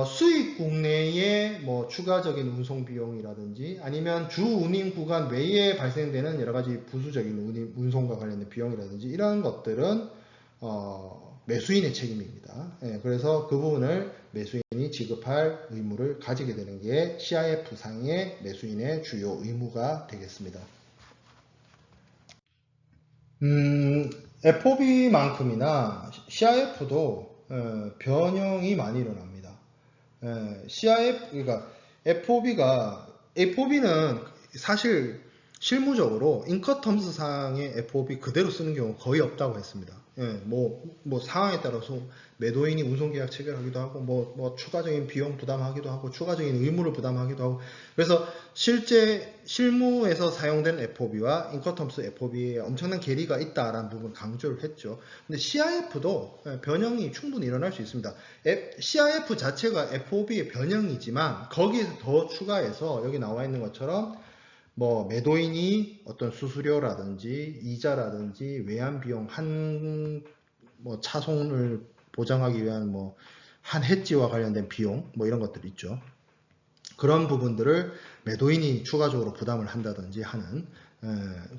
수입국 내에 뭐 추가적인 운송 비용이라든지 아니면 주 운임 구간 외에 발생되는 여러 가지 부수적인 운송과 관련된 비용이라든지 이런 것들은 매수인의 책임입니다. 그래서 그 부분을 매수인이 지급할 의무를 가지게 되는 게 CIF상의 매수인의 주요 의무가 되겠습니다. FOB만큼이나 CIF도 변형이 많이 일어납니다. 그러니까 FOB는 사실 실무적으로 인커텀스상의 FOB 그대로 쓰는 경우 거의 없다고 했습니다. 뭐 상황에 따라서 매도인이 운송계약 체결하기도 하고 뭐 추가적인 비용 부담하기도 하고 추가적인 의무를 부담하기도 하고 그래서 실제 실무에서 사용된 FOB와 인커텀스 FOB에 엄청난 괴리가 있다라는 부분 강조를 했죠. 근데 CIF도 변형이 충분히 일어날 수 있습니다. CIF 자체가 FOB의 변형이지만 거기에서 더 추가해서 여기 나와 있는 것처럼 뭐 매도인이 어떤 수수료라든지 이자라든지 외환 비용 뭐 차손을 보장하기 위한 뭐 한 해지와 관련된 비용 뭐 이런 것들 있죠. 그런 부분들을 매도인이 추가적으로 부담을 한다든지 하는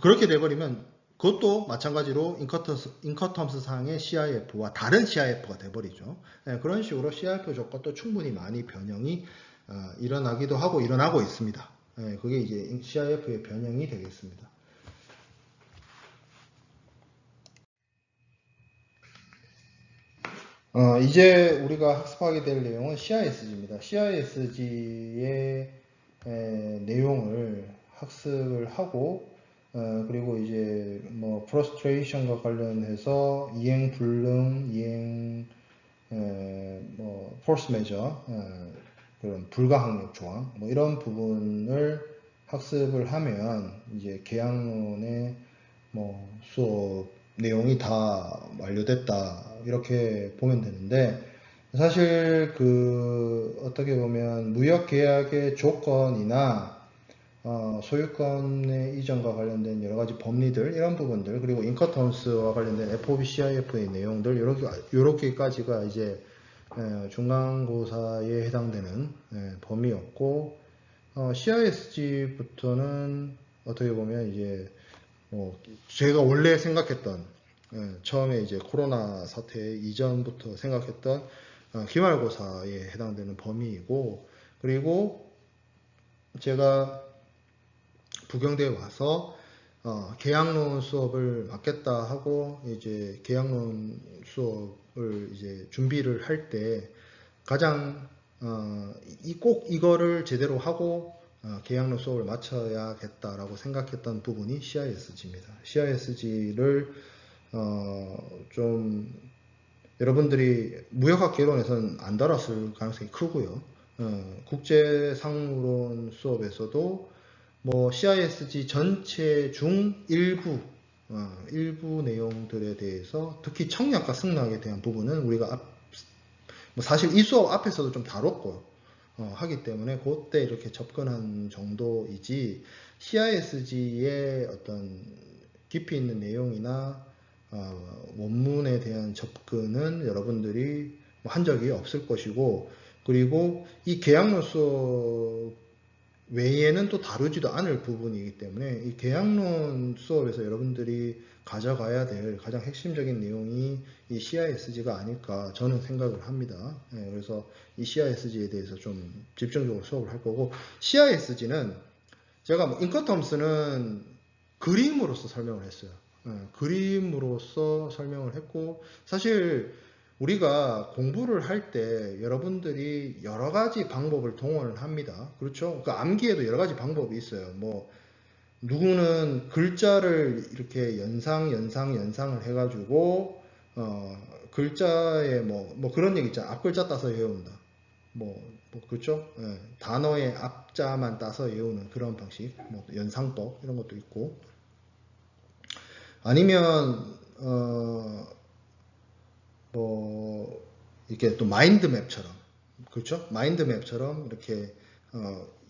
그렇게 돼버리면 그것도 마찬가지로 인커텀스 상의 CIF와 다른 CIF가 돼버리죠. 그런 식으로 CIF 조건도 충분히 많이 변형이 일어나기도 하고 일어나고 있습니다. 그게 이제 CIF의 변형이 되겠습니다. 이제 우리가 학습하게 될 내용은 CISG입니다. CISG의 내용을 학습을 하고 그리고 이제 뭐 프러스트레이션과 관련해서 이행 불능, 이행 뭐 force measure 그런 불가항력 조항 뭐 이런 부분을 학습을 하면 이제 계약론의 뭐 수업 내용이 다 완료됐다 이렇게 보면 되는데 사실 그 어떻게 보면 무역 계약의 조건이나 소유권의 이전과 관련된 여러 가지 법리들 이런 부분들 그리고 인커텀스와 관련된 FOB CIF의 내용들 요렇게까지가 이제 중간고사에 해당되는 범위였고 CISG부터는 어떻게 보면 이제 뭐 제가 원래 생각했던 처음에 이제 코로나 사태 이전부터 생각했던 기말고사에 해당되는 범위이고 그리고 제가 부경대에 와서 계약론 수업을 맡겠다 하고 이제 계약론 수업을 이제 준비를 할 때 가장 꼭 이거를 제대로 하고 계약론 수업을 마쳐야겠다라고 생각했던 부분이 CISG입니다. CISG를 좀 여러분들이 무역학 개론에서는 안 다뤘을 가능성이 크고요. 국제상무론 수업에서도 뭐 CISG 전체 중 일부 내용들에 대해서 특히 청약과 승낙에 대한 부분은 우리가 뭐 사실 이 수업 앞에서도 좀 다뤘고 하기 때문에 그때 이렇게 접근한 정도이지 CISG의 어떤 깊이 있는 내용이나 원문에 대한 접근은 여러분들이 한 적이 없을 것이고 그리고 이 계약론 수업 외에는 또 다루지도 않을 부분이기 때문에 이 계약론 수업에서 여러분들이 가져가야 될 가장 핵심적인 내용이 이 CISG가 아닐까 저는 생각을 합니다. 그래서 이 CISG에 대해서 좀 집중적으로 수업을 할 거고 CISG는 제가 뭐 인커텀스는 그림으로서 설명을 했어요. 그림으로서 설명을 했고 사실 우리가 공부를 할 때 여러분들이 여러 가지 방법을 동원을 합니다. 그렇죠? 그 암기에도 여러 가지 방법이 있어요. 뭐 누구는 글자를 이렇게 연상을 해가지고 글자에 뭐 그런 얘기 있잖아. 앞글자 따서 외운다. 뭐 그렇죠? 단어의 앞자만 따서 외우는 그런 방식, 뭐 연상법 이런 것도 있고 아니면 뭐 이렇게 또 마인드맵처럼 그렇죠? 마인드맵처럼 이렇게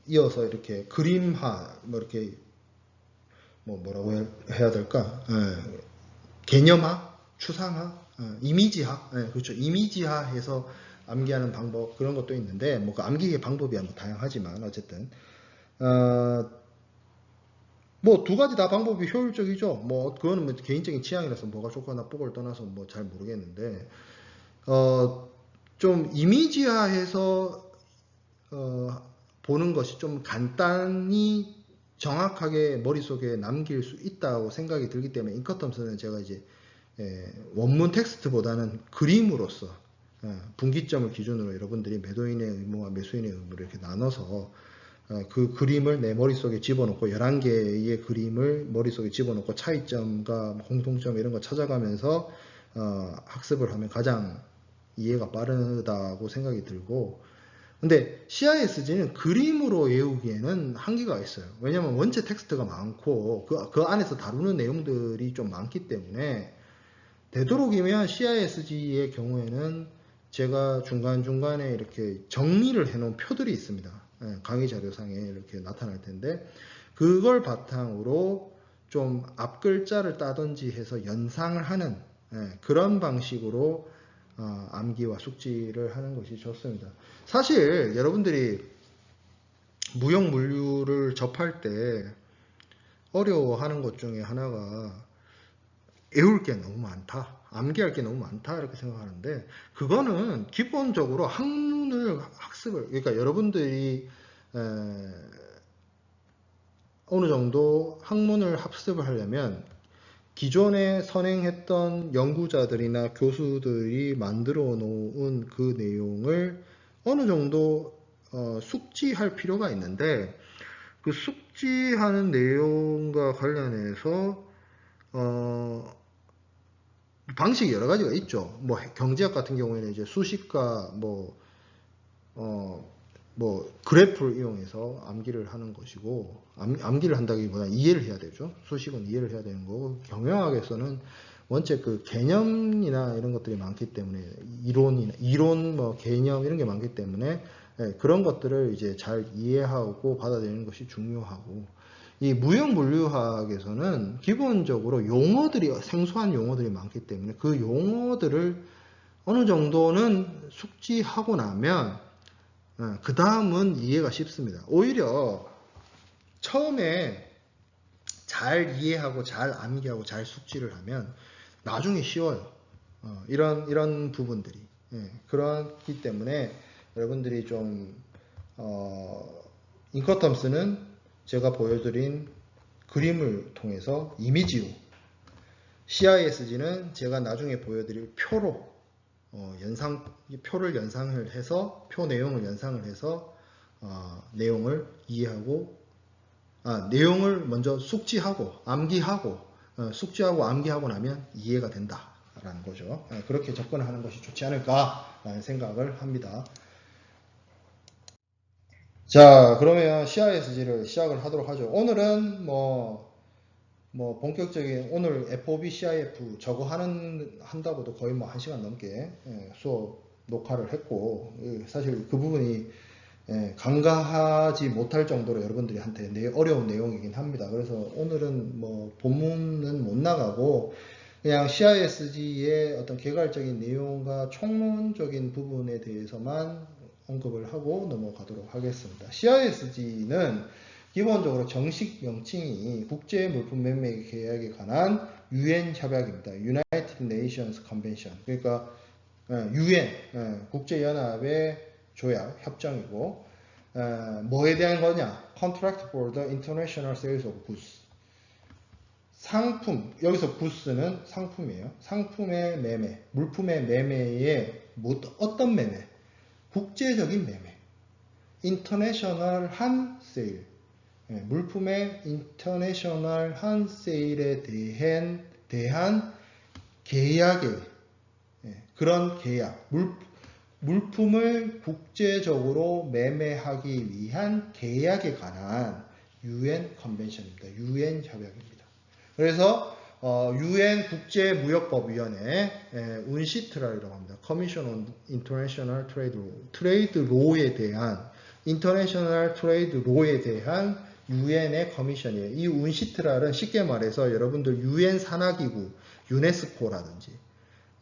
이어서 이렇게 그림화 뭐 이렇게 뭐라고 해야 될까? 개념화, 추상화, 이미지화, 그렇죠? 이미지화해서 암기하는 방법 그런 것도 있는데 뭐 그 암기의 방법이야 뭐 다양하지만 어쨌든 뭐 두 가지 다 방법이 효율적이죠. 뭐 그거는 뭐 개인적인 취향이라서 뭐가 좋고 나쁘고를 떠나서 뭐 잘 모르겠는데 좀 이미지화해서 보는 것이 좀 간단히 정확하게 머릿속에 남길 수 있다고 생각이 들기 때문에 인커텀스는 제가 이제 원문 텍스트보다는 그림으로서 분기점을 기준으로 여러분들이 매도인의 의무와 매수인의 의무를 이렇게 나눠서 그 그림을 내 머릿속에 집어넣고 11개의 그림을 머릿속에 집어넣고 차이점과 공통점 이런 거 찾아가면서 학습을 하면 가장 이해가 빠르다고 생각이 들고 근데 CISG는 그림으로 외우기에는 한계가 있어요. 왜냐면 원체 텍스트가 많고 그 안에서 다루는 내용들이 좀 많기 때문에 되도록이면 CISG의 경우에는 제가 중간중간에 이렇게 정리를 해놓은 표들이 있습니다. 강의 자료상에 이렇게 나타날 텐데 그걸 바탕으로 좀 앞글자를 따든지 해서 연상을 하는 그런 방식으로 암기와 숙지를 하는 것이 좋습니다. 사실 여러분들이 무역 물류를 접할 때 어려워하는 것 중에 하나가 외울 게 너무 많다, 암기할 게 너무 많다 이렇게 생각하는데, 그거는 기본적으로 학문을 학습을, 그러니까 여러분들이 어느 정도 학문을 학습을 하려면 기존에 선행했던 연구자들이나 교수들이 만들어 놓은 그 내용을 어느 정도 숙지할 필요가 있는데, 그 숙지하는 내용과 관련해서 방식이 여러 가지가 있죠. 뭐 경제학 같은 경우에는 이제 수식과 그래프를 이용해서 암기를 하는 것이고, 암기를 한다기보다 이해를 해야 되죠. 수식은 이해를 해야 되는 거고, 경영학에서는 원체 그 개념이나 이런 것들이 많기 때문에, 이론 뭐 개념 이런 게 많기 때문에 그런 것들을 이제 잘 이해하고 받아들이는 것이 중요하고, 이 무역물류학에서는 기본적으로 용어들이, 생소한 용어들이 많기 때문에 그 용어들을 어느 정도는 숙지하고 나면 그 다음은 이해가 쉽습니다. 오히려 처음에 잘 이해하고 잘 암기하고 잘 숙지를 하면 나중에 쉬워요. 이런 부분들이. 그렇기 때문에 여러분들이 좀 인커텀스는 제가 보여드린 그림을 통해서 이미지로, CISG는 제가 나중에 보여드릴 표로 표를 연상을 해서, 표 내용을 연상을 해서 내용을 이해하고, 내용을 먼저 숙지하고 암기하고, 숙지하고 암기하고 나면 이해가 된다라는 거죠. 그렇게 접근하는 것이 좋지 않을까라는 생각을 합니다. 자, 그러면 CISG를 시작을 하도록 하죠. 오늘은 본격적인, 오늘 FOB, CIF 저거 한다고도 거의 1시간 넘게 수업 녹화를 했고, 사실 그 부분이 간과하지 못할 정도로 여러분들이 한테 어려운 내용이긴 합니다. 그래서 오늘은 본문은 못 나가고 그냥 CISG의 어떤 개괄적인 내용과 총론적인 부분에 대해서만 언급을 하고 넘어가도록 하겠습니다. CISG는 기본적으로 정식 명칭이 국제 물품 매매 계약에 관한 UN 협약입니다. United Nations Convention. 그러니까 UN, 국제연합의 조약, 협정이고, 뭐에 대한 거냐? Contract for the International Sales of Goods. 상품, 여기서 goods는 상품이에요. 상품의 매매, 물품의 매매의 어떤 매매? 국제적인 매매. 인터내셔널한 세일. 물품의 인터내셔널한 세일에 대한 계약의, 그런 계약, 물품을 국제적으로 매매하기 위한 계약에 관한 UN 컨벤션입니다. UN 협약입니다. 그래서 UN 국제무역법위원회, 운시트라라고 합니다. Commission on International Trade Law, 트레이드 로에 대한, 인터내셔널 트레이드 로에 대한 UN의 커미션이에요. 이 운시트랄은 쉽게 말해서 여러분들 UN 산하기구, 유네스코라든지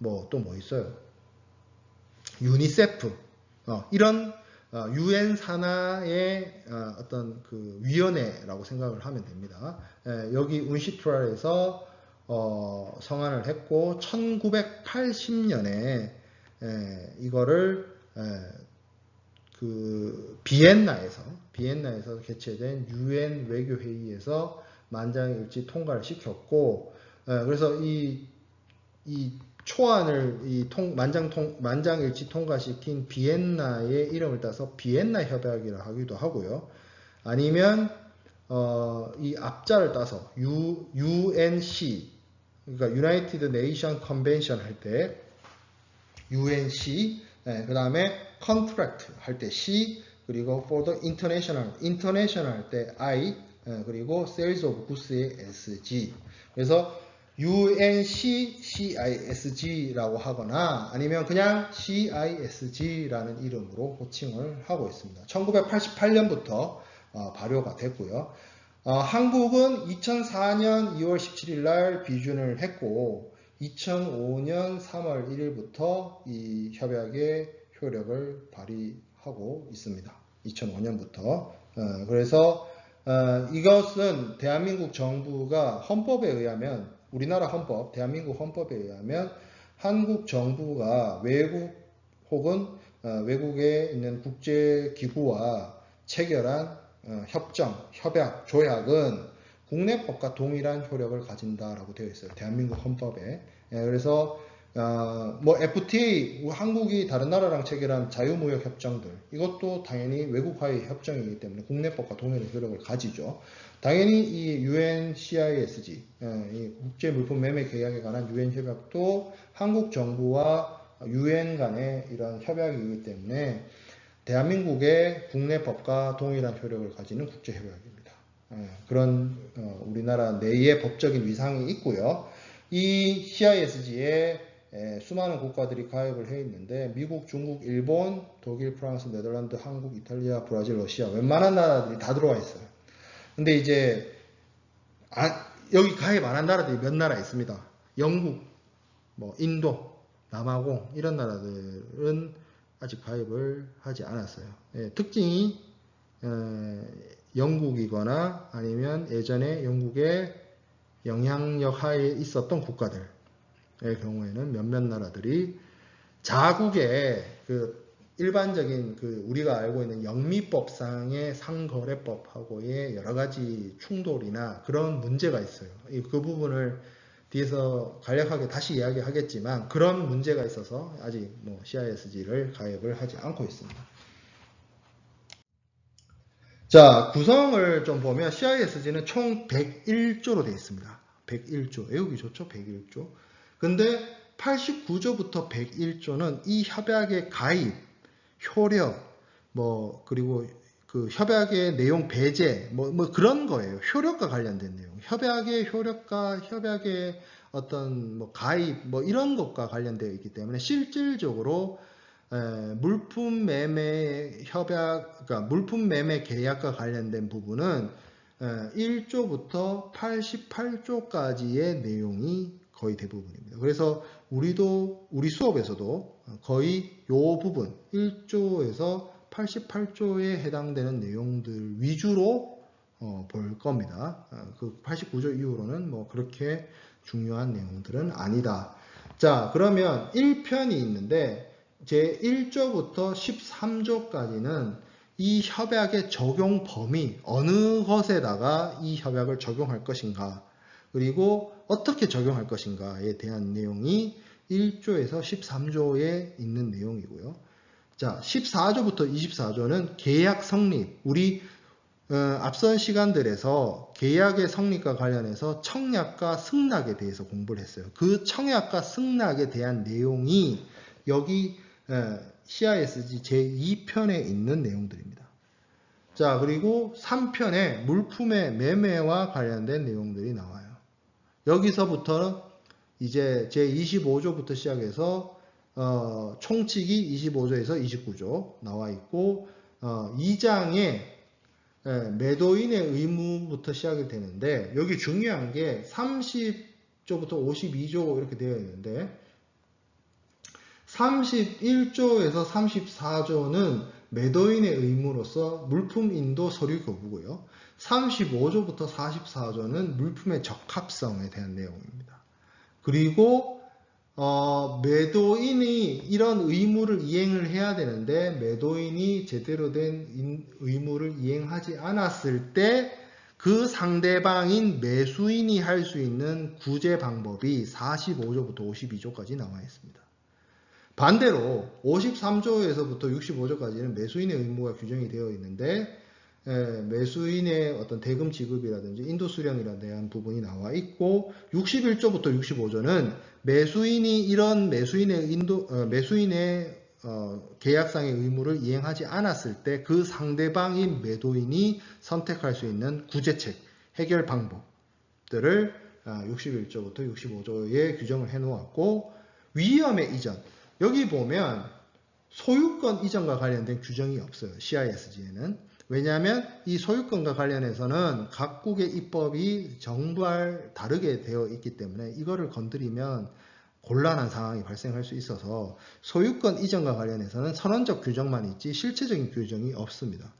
또 뭐 있어요? 유니세프, 이런 UN 산하의 어떤 그 위원회라고 생각을 하면 됩니다. 여기 운시트랄에서 성안을 했고 1980년에 이거를 그 비엔나에서 개최된 UN 외교회의에서 만장일치 통과를 시켰고, 그래서 이 초안을 만장일치 통과시킨 비엔나의 이름을 따서 비엔나 협약이라 하기도 하고요. 아니면 이 앞자를 따서 UNC, 그러니까 United Nation Convention 할 때 UNC, 그 다음에 contract 할 때 C, 그리고 for the international 할 때 I, 그리고 sales of goods의 SG. 그래서 UNCCISG라고 하거나 아니면 그냥 CISG라는 이름으로 호칭을 하고 있습니다. 1988년부터 발효가 됐고요. 한국은 2004년 2월 17일 날 비준을 했고 2005년 3월 1일부터 이 협약의 효력을 발휘하고 있습니다. 2005년부터. 그래서 이것은 대한민국 정부가 헌법에 의하면, 우리나라 헌법, 대한민국 헌법에 의하면 한국 정부가 외국 혹은 외국에 있는 국제기구와 체결한 협정, 협약, 조약은 국내법과 동일한 효력을 가진다라고 되어 있어요. 대한민국 헌법에. 그래서 뭐 FTA, 한국이 다른 나라랑 체결한 자유무역 협정들, 이것도 당연히 외국화의 협정이기 때문에 국내법과 동일한 효력을 가지죠. 당연히 이 UNCISG, 이 국제물품매매 계약에 관한 UN 협약도 한국 정부와 UN 간의 이런 협약이기 때문에 대한민국의 국내법과 동일한 효력을 가지는 국제협약입니다. 그런 우리나라 내의 법적인 위상이 있고요. 이 CISG에 수많은 국가들이 가입을 해 있는데 미국, 중국, 일본, 독일, 프랑스, 네덜란드, 한국, 이탈리아, 브라질, 러시아 웬만한 나라들이 다 들어와 있어요. 근데 이제 여기 가입 안 한 나라들이 몇 나라 있습니다. 영국, 뭐 인도, 남아공 이런 나라들은 아직 가입을 하지 않았어요. 특징이 영국이거나 아니면 예전에 영국의 영향력 하에 있었던 국가들의 경우에는 몇몇 나라들이 자국의 그 일반적인 그 우리가 알고 있는 영미법상의 상거래법하고의 여러 가지 충돌이나 그런 문제가 있어요. 그 부분을 뒤에서 간략하게 다시 이야기하겠지만 그런 문제가 있어서 아직 뭐 CISG를 가입을 하지 않고 있습니다. 자, 구성을 좀 보면 CISG는 총 101조로 되어 있습니다. 101조. 외우기 좋죠? 101조. 근데 89조부터 101조는 이 협약의 가입, 효력, 뭐, 그리고 그 협약의 내용 배제, 뭐 그런 거예요. 효력과 관련된 내용. 협약의 효력과 협약의 어떤 뭐 가입, 뭐 이런 것과 관련되어 있기 때문에 실질적으로 물품 매매 협약, 그러니까 물품 매매 계약과 관련된 부분은 1조부터 88조까지의 내용이 거의 대부분입니다. 그래서 우리 수업에서도 거의 이 부분 1조에서 88조에 해당되는 내용들 위주로 볼 겁니다. 그 89조 이후로는 뭐 그렇게 중요한 내용들은 아니다. 자, 그러면 1편이 있는데 제 1조부터 13조까지는 이 협약의 적용 범위, 어느 것에다가 이 협약을 적용할 것인가, 그리고 어떻게 적용할 것인가에 대한 내용이 1조에서 13조에 있는 내용이고요. 자, 14조부터 24조는 계약 성립, 우리 앞선 시간들에서 계약의 성립과 관련해서 청약과 승낙에 대해서 공부를 했어요. 그 청약과 승낙에 대한 내용이 여기 CISG 제2편에 있는 내용들입니다. 자, 그리고 3편에 물품의 매매와 관련된 내용들이 나와요. 여기서부터 이제 제25조부터 시작해서 총칙이 25조에서 29조 나와 있고 2장에 매도인의 의무부터 시작이 되는데 여기 중요한 게 30조부터 52조 이렇게 되어 있는데 31조에서 34조는 매도인의 의무로서 물품 인도 서류 교부고요. 35조부터 44조는 물품의 적합성에 대한 내용입니다. 그리고 매도인이 이런 의무를 이행을 해야 되는데 매도인이 제대로 된 의무를 이행하지 않았을 때 그 상대방인 매수인이 할 수 있는 구제 방법이 45조부터 52조까지 나와 있습니다. 반대로 53조에서부터 65조까지는 매수인의 의무가 규정이 되어 있는데 매수인의 어떤 대금 지급이라든지 인도 수령이라는 대한 부분이 나와 있고 61조부터 65조는 매수인이 이런 매수인의 계약상의 의무를 이행하지 않았을 때 그 상대방인 매도인이 선택할 수 있는 구제책, 해결 방법들을 61조부터 65조에 규정을 해 놓았고 위험의 이전, 여기 보면 소유권 이전과 관련된 규정이 없어요. CISG에는. 왜냐하면 이 소유권과 관련해서는 각국의 입법이 정말 다르게 되어 있기 때문에 이거를 건드리면 곤란한 상황이 발생할 수 있어서 소유권 이전과 관련해서는 선언적 규정만 있지 실체적인 규정이 없습니다.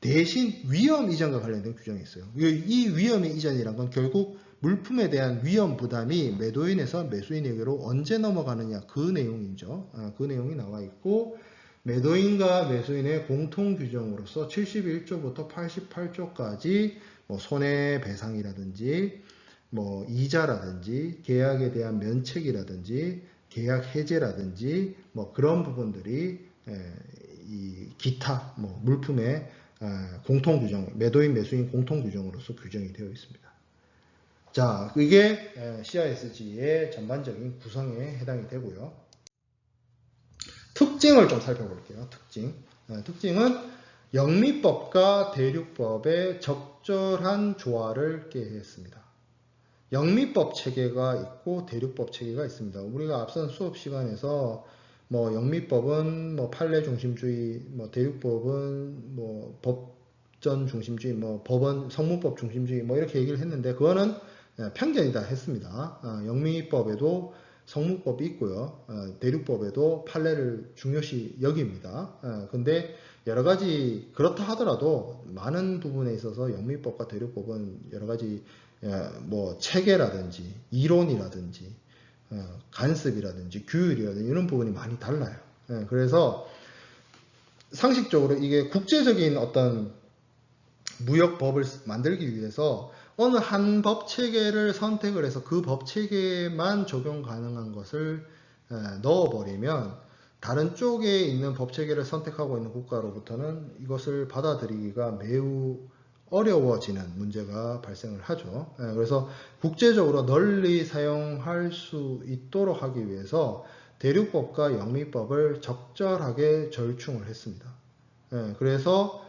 대신 위험 이전과 관련된 규정이 있어요. 이 위험의 이전이란 건 결국 물품에 대한 위험 부담이 매도인에서 매수인에게로 언제 넘어가느냐 그 내용이죠. 그 내용이 나와 있고 매도인과 매수인의 공통 규정으로서 71조부터 88조까지 뭐 손해배상이라든지 뭐 이자라든지 계약에 대한 면책이라든지 계약 해제라든지 뭐 그런 부분들이 이 기타 뭐 물품의 공통 규정, 매도인 매수인 공통 규정으로서 규정이 되어 있습니다. 자, 이게 CISG의 전반적인 구성에 해당이 되고요. 특징을 좀 살펴볼게요. 특징은 영미법과 대륙법의 적절한 조화를 꾀했습니다. 영미법 체계가 있고 대륙법 체계가 있습니다. 우리가 앞선 수업 시간에서 뭐 영미법은 뭐 판례 중심주의, 뭐 대륙법은 뭐 법전 중심주의, 뭐 법원 성문법 중심주의 뭐 이렇게 얘기를 했는데 그거는 편견이다 했습니다. 영미법에도 성문법이 있고요. 대륙법에도 판례를 중요시 여깁니다. 근데 여러 가지 그렇다 하더라도 많은 부분에 있어서 영미법과 대륙법은 여러 가지 뭐 체계라든지 이론이라든지 간섭이라든지 규율이라든지 이런 부분이 많이 달라요. 그래서 상식적으로 이게 국제적인 어떤 무역법을 만들기 위해서 어느 한 법 체계를 선택을 해서 그 법 체계만 적용 가능한 것을 넣어버리면 다른 쪽에 있는 법 체계를 선택하고 있는 국가로부터는 이것을 받아들이기가 매우 어려워지는 문제가 발생을 하죠. 그래서 국제적으로 널리 사용할 수 있도록 하기 위해서 대륙법과 영미법을 적절하게 절충을 했습니다. 그래서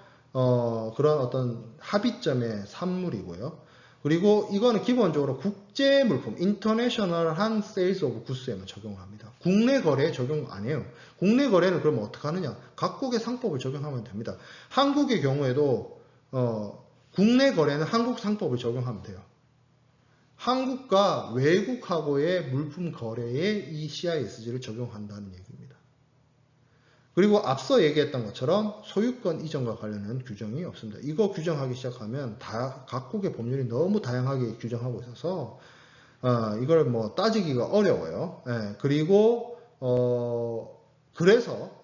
그런 어떤 합의점의 산물이고요. 그리고 이거는 기본적으로 국제 물품, 인터내셔널한 세일즈 오브 구스에만 적용합니다. 국내 거래에 적용 안 해요. 국내 거래는 그러면 어떻게 하느냐? 각국의 상법을 적용하면 됩니다. 한국의 경우에도 국내 거래는 한국 상법을 적용하면 돼요. 한국과 외국하고의 물품 거래에 이 CISG를 적용한다는 얘기입니다. 그리고 앞서 얘기했던 것처럼 소유권 이전과 관련한 규정이 없습니다. 이거 규정하기 시작하면 각국의 법률이 너무 다양하게 규정하고 있어서 이걸 뭐 따지기가 어려워요. 그리고 그래서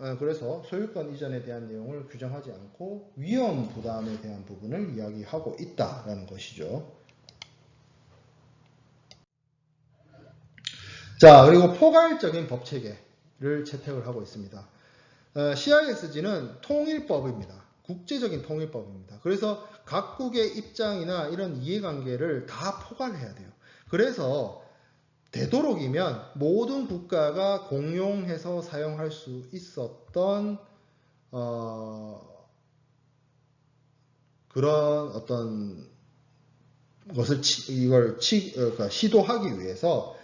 소유권 이전에 대한 내용을 규정하지 않고 위험 부담에 대한 부분을 이야기하고 있다라는 것이죠. 자, 그리고 포괄적인 법 체계를 채택을 하고 있습니다. CISG는 통일법입니다. 국제적인 통일법입니다. 그래서 각국의 입장이나 이런 이해관계를 다 포괄해야 돼요. 그래서 되도록이면 모든 국가가 공용해서 사용할 수 있었던 그런 어떤 것을 그러니까 시도하기 위해서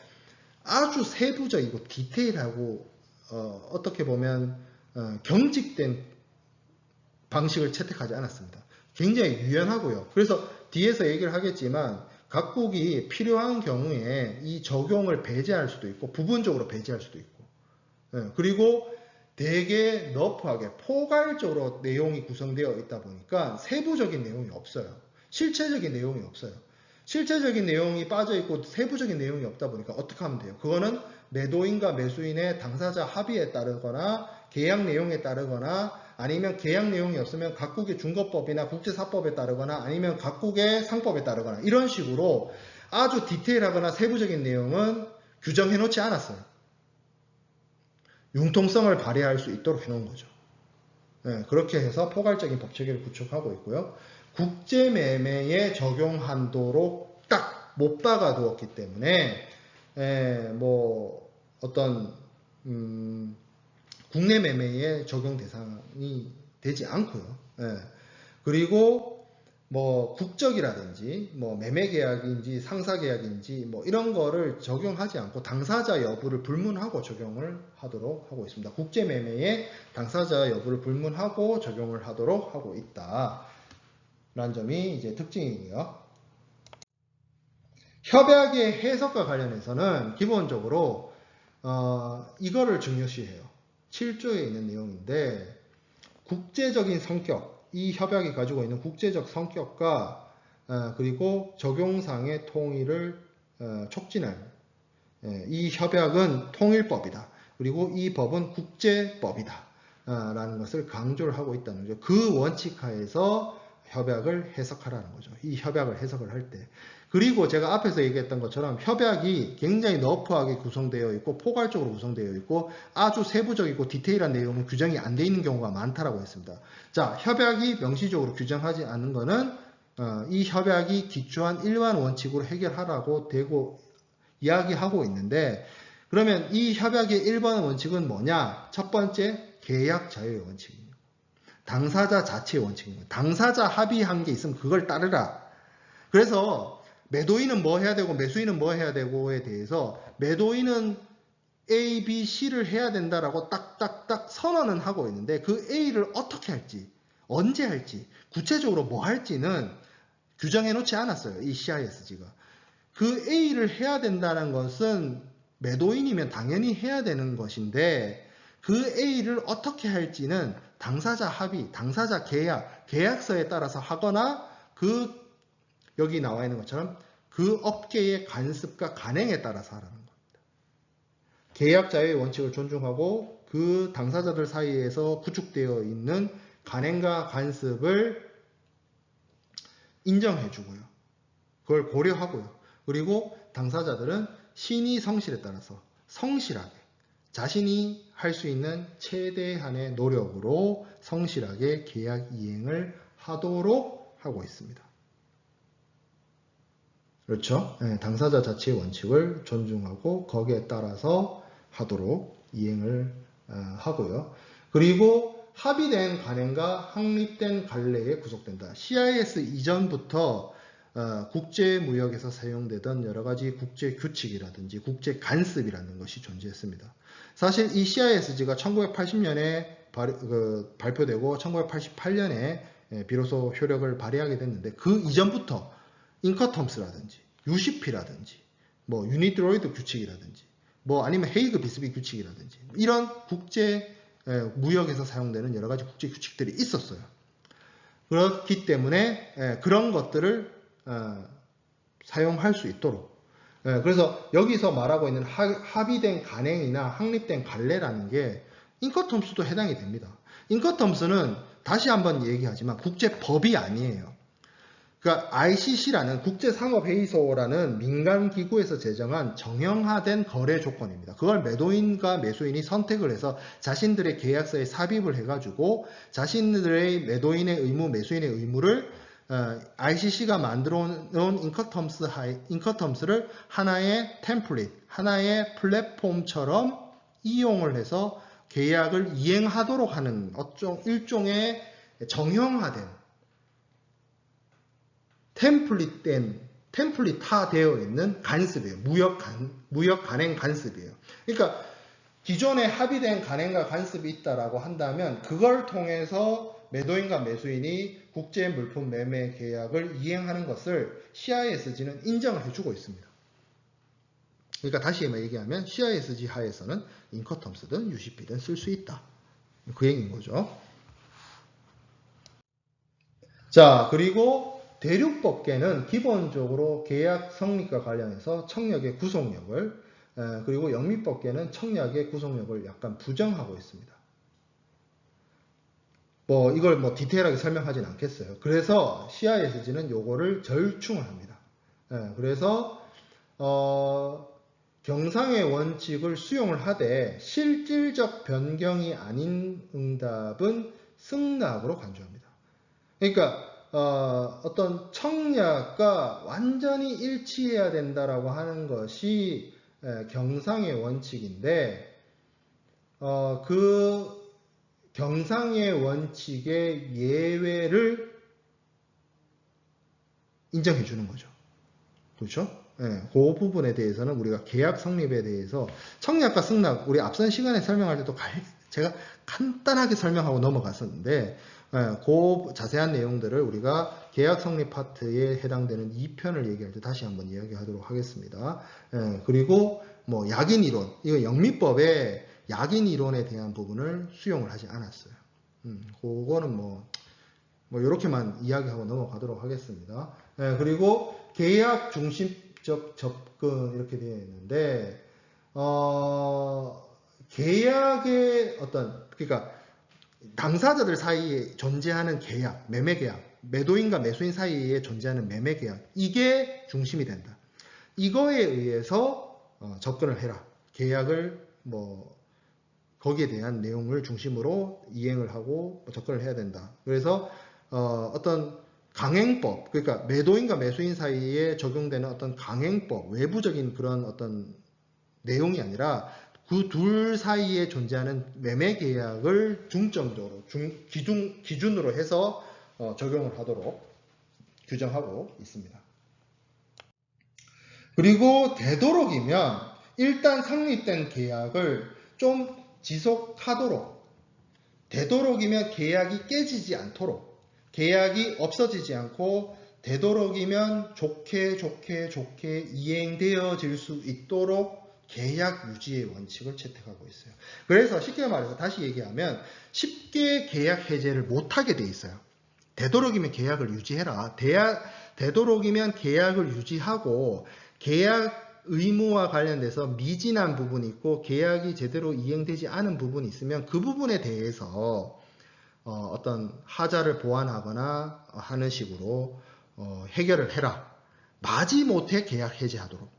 아주 세부적이고 디테일하고 어떻게 보면 경직된 방식을 채택하지 않았습니다. 굉장히 유연하고요. 그래서 뒤에서 얘기를 하겠지만 각국이 필요한 경우에 이 적용을 배제할 수도 있고 부분적으로 배제할 수도 있고 그리고 되게 너프하게 포괄적으로 내용이 구성되어 있다 보니까 세부적인 내용이 없어요. 실체적인 내용이 없어요. 실체적인 내용이 빠져있고 세부적인 내용이 없다 보니까 어떻게 하면 돼요? 그거는 매도인과 매수인의 당사자 합의에 따르거나 계약 내용에 따르거나 아니면 계약 내용이 없으면 각국의 중거법이나 국제사법에 따르거나 아니면 각국의 상법에 따르거나 이런 식으로 아주 디테일하거나 세부적인 내용은 규정해 놓지 않았어요. 융통성을 발휘할 수 있도록 해놓은 거죠. 그렇게 해서 포괄적인 법체계를 구축하고 있고요. 국제매매에 적용한도로 딱 못 박아두었기 때문에 뭐 어떤 국내 매매에 적용 대상이 되지 않고요. 그리고 뭐 국적이라든지 뭐 매매 계약인지 상사 계약인지 뭐 이런 거를 적용하지 않고 당사자 여부를 불문하고 적용을 하도록 하고 있습니다. 국제 매매에 당사자 여부를 불문하고 적용을 하도록 하고 있다라는 점이 이제 특징이고요. 협약의 해석과 관련해서는 기본적으로 이거를 중요시해요. 7조에 있는 내용인데 국제적인 성격, 이 협약이 가지고 있는 국제적 성격과 그리고 적용상의 통일을 촉진할 이 협약은 통일법이다. 그리고 이 법은 국제법이다. 라는 것을 강조를 하고 있다는 거죠. 그 원칙 하에서 협약을 해석하라는 거죠. 이 협약을 해석을 할 때. 그리고 제가 앞에서 얘기했던 것처럼 협약이 굉장히 너프하게 구성되어 있고 포괄적으로 구성되어 있고 아주 세부적이고 디테일한 내용은 규정이 안 돼 있는 경우가 많다라고 했습니다. 자, 협약이 명시적으로 규정하지 않은 거는 이 협약이 기초한 일반 원칙으로 해결하라고 되고 이야기하고 있는데 그러면 이 협약의 1번 원칙은 뭐냐? 첫 번째, 계약 자유의 원칙입니다. 당사자 자체의 원칙입니다. 당사자 합의한 게 있으면 그걸 따르라. 그래서 매도인은 뭐 해야 되고 매수인은 뭐 해야 되고에 대해서 매도인은 A, B, C를 해야 된다라고 딱딱딱 선언은 하고 있는데 그 A를 어떻게 할지, 언제 할지, 구체적으로 뭐 할지는 규정해 놓지 않았어요. 이 CISG가. 그 A를 해야 된다는 것은 매도인이면 당연히 해야 되는 것인데 그 A를 어떻게 할지는 당사자 합의, 당사자 계약, 계약서에 따라서 하거나 여기 나와 있는 것처럼 그 업계의 관습과 관행에 따라서 하라는 겁니다. 계약 자유의 원칙을 존중하고 그 당사자들 사이에서 구축되어 있는 관행과 관습을 인정해주고요. 그걸 고려하고요. 그리고 당사자들은 신의 성실에 따라서 성실하게 자신이 할 수 있는 최대한의 노력으로 성실하게 계약 이행을 하도록 하고 있습니다. 그렇죠? 네, 당사자 자체의 원칙을 존중하고 거기에 따라서 하도록 이행을 하고요. 그리고 합의된 관행과 확립된 관례에 구속된다. CIS 이전부터 국제무역에서 사용되던 여러가지 국제규칙이라든지 국제간섭이라는 것이 존재했습니다. 사실 이 CISG가 1980년에 발표되고 1988년에 비로소 효력을 발휘하게 됐는데 그 이전부터 인커텀스라든지 UCP라든지 뭐 유니드로이드 규칙이라든지 뭐 아니면 헤이그 비스비 규칙이라든지 이런 국제 무역에서 사용되는 여러 가지 국제 규칙들이 있었어요. 그렇기 때문에 그런 것들을 사용할 수 있도록 그래서 여기서 말하고 있는 합의된 관행이나 확립된 관례라는 게 인커텀스도 해당이 됩니다. 인커텀스는 다시 한번 얘기하지만 국제법이 아니에요. 그러니까 ICC라는 국제상업회의소라는 민간기구에서 제정한 정형화된 거래 조건입니다. 그걸 매도인과 매수인이 선택을 해서 자신들의 계약서에 삽입을 해가지고 자신들의 매도인의 의무, 매수인의 의무를 ICC가 만들어 놓은 인커텀스를 하나의 템플릿, 하나의 플랫폼처럼 이용을 해서 계약을 이행하도록 하는 일종의 정형화된 템플릿화되어 있는 간섭이에요. 무역 간행 간섭이에요. 그러니까 기존에 합의된 간행과 간섭이 있다라고 한다면 그걸 통해서 매도인과 매수인이 국제 물품 매매 계약을 이행하는 것을 CISG는 인정을 해주고 있습니다. 그러니까 다시 얘기하면 CISG 하에서는 인커텀스든 UCP든 쓸 수 있다. 그 얘기인 거죠. 자, 그리고 대륙법계는 기본적으로 계약 성립과 관련해서 청약의 구속력을 그리고 영미법계는 청약의 구속력을 약간 부정하고 있습니다. 이걸 디테일하게 설명하진 않겠어요. 그래서 CISG는 요거를 절충을 합니다. 그래서 경상의 원칙을 수용을 하되 실질적 변경이 아닌 응답은 승낙으로 간주합니다. 그러니까 어떤 청약과 완전히 일치해야 된다라고 하는 것이 경상의 원칙인데 그 경상의 원칙의 예외를 인정해 주는 거죠. 그렇죠? 그 부분에 대해서는 우리가 계약 성립에 대해서 청약과 승낙 우리 앞선 시간에 설명할 때도 제가 간단하게 설명하고 넘어갔었는데 그 자세한 내용들을 우리가 계약 성립 파트에 해당되는 2편을 얘기할 때 다시 한번 이야기하도록 하겠습니다. 그리고 뭐 약인 이론, 이거 영미법에 약인 이론에 대한 부분을 수용을 하지 않았어요. 그거는 뭐 이렇게만 이야기하고 넘어가도록 하겠습니다. 예, 그리고 계약 중심적 접근 이렇게 되어 있는데 계약의 그러니까 당사자들 사이에 존재하는 계약, 매매 계약, 매도인과 매수인 사이에 존재하는 매매 계약, 이게 중심이 된다. 이거에 의해서 접근을 해라. 계약을 거기에 대한 내용을 중심으로 이행을 하고 접근을 해야 된다. 그래서 어떤 강행법, 그러니까 매도인과 매수인 사이에 적용되는 어떤 강행법, 외부적인 그런 어떤 내용이 아니라 그 둘 사이에 존재하는 매매 계약을 중점적으로 기준으로 해서 적용을 하도록 규정하고 있습니다. 그리고 되도록이면 일단 성립된 계약을 좀 지속하도록, 되도록이면 계약이 깨지지 않도록, 계약이 없어지지 않고 되도록이면 좋게 이행되어질 수 있도록 계약 유지의 원칙을 채택하고 있어요. 그래서 쉽게 말해서 다시 얘기하면 쉽게 계약 해제를 못하게 돼 있어요. 되도록이면 계약을 유지해라. 되도록이면 계약을 유지하고 계약 의무와 관련돼서 미진한 부분이 있고 계약이 제대로 이행되지 않은 부분이 있으면 그 부분에 대해서 어떤 하자를 보완하거나 하는 식으로 해결을 해라. 마지못해 계약 해제하도록.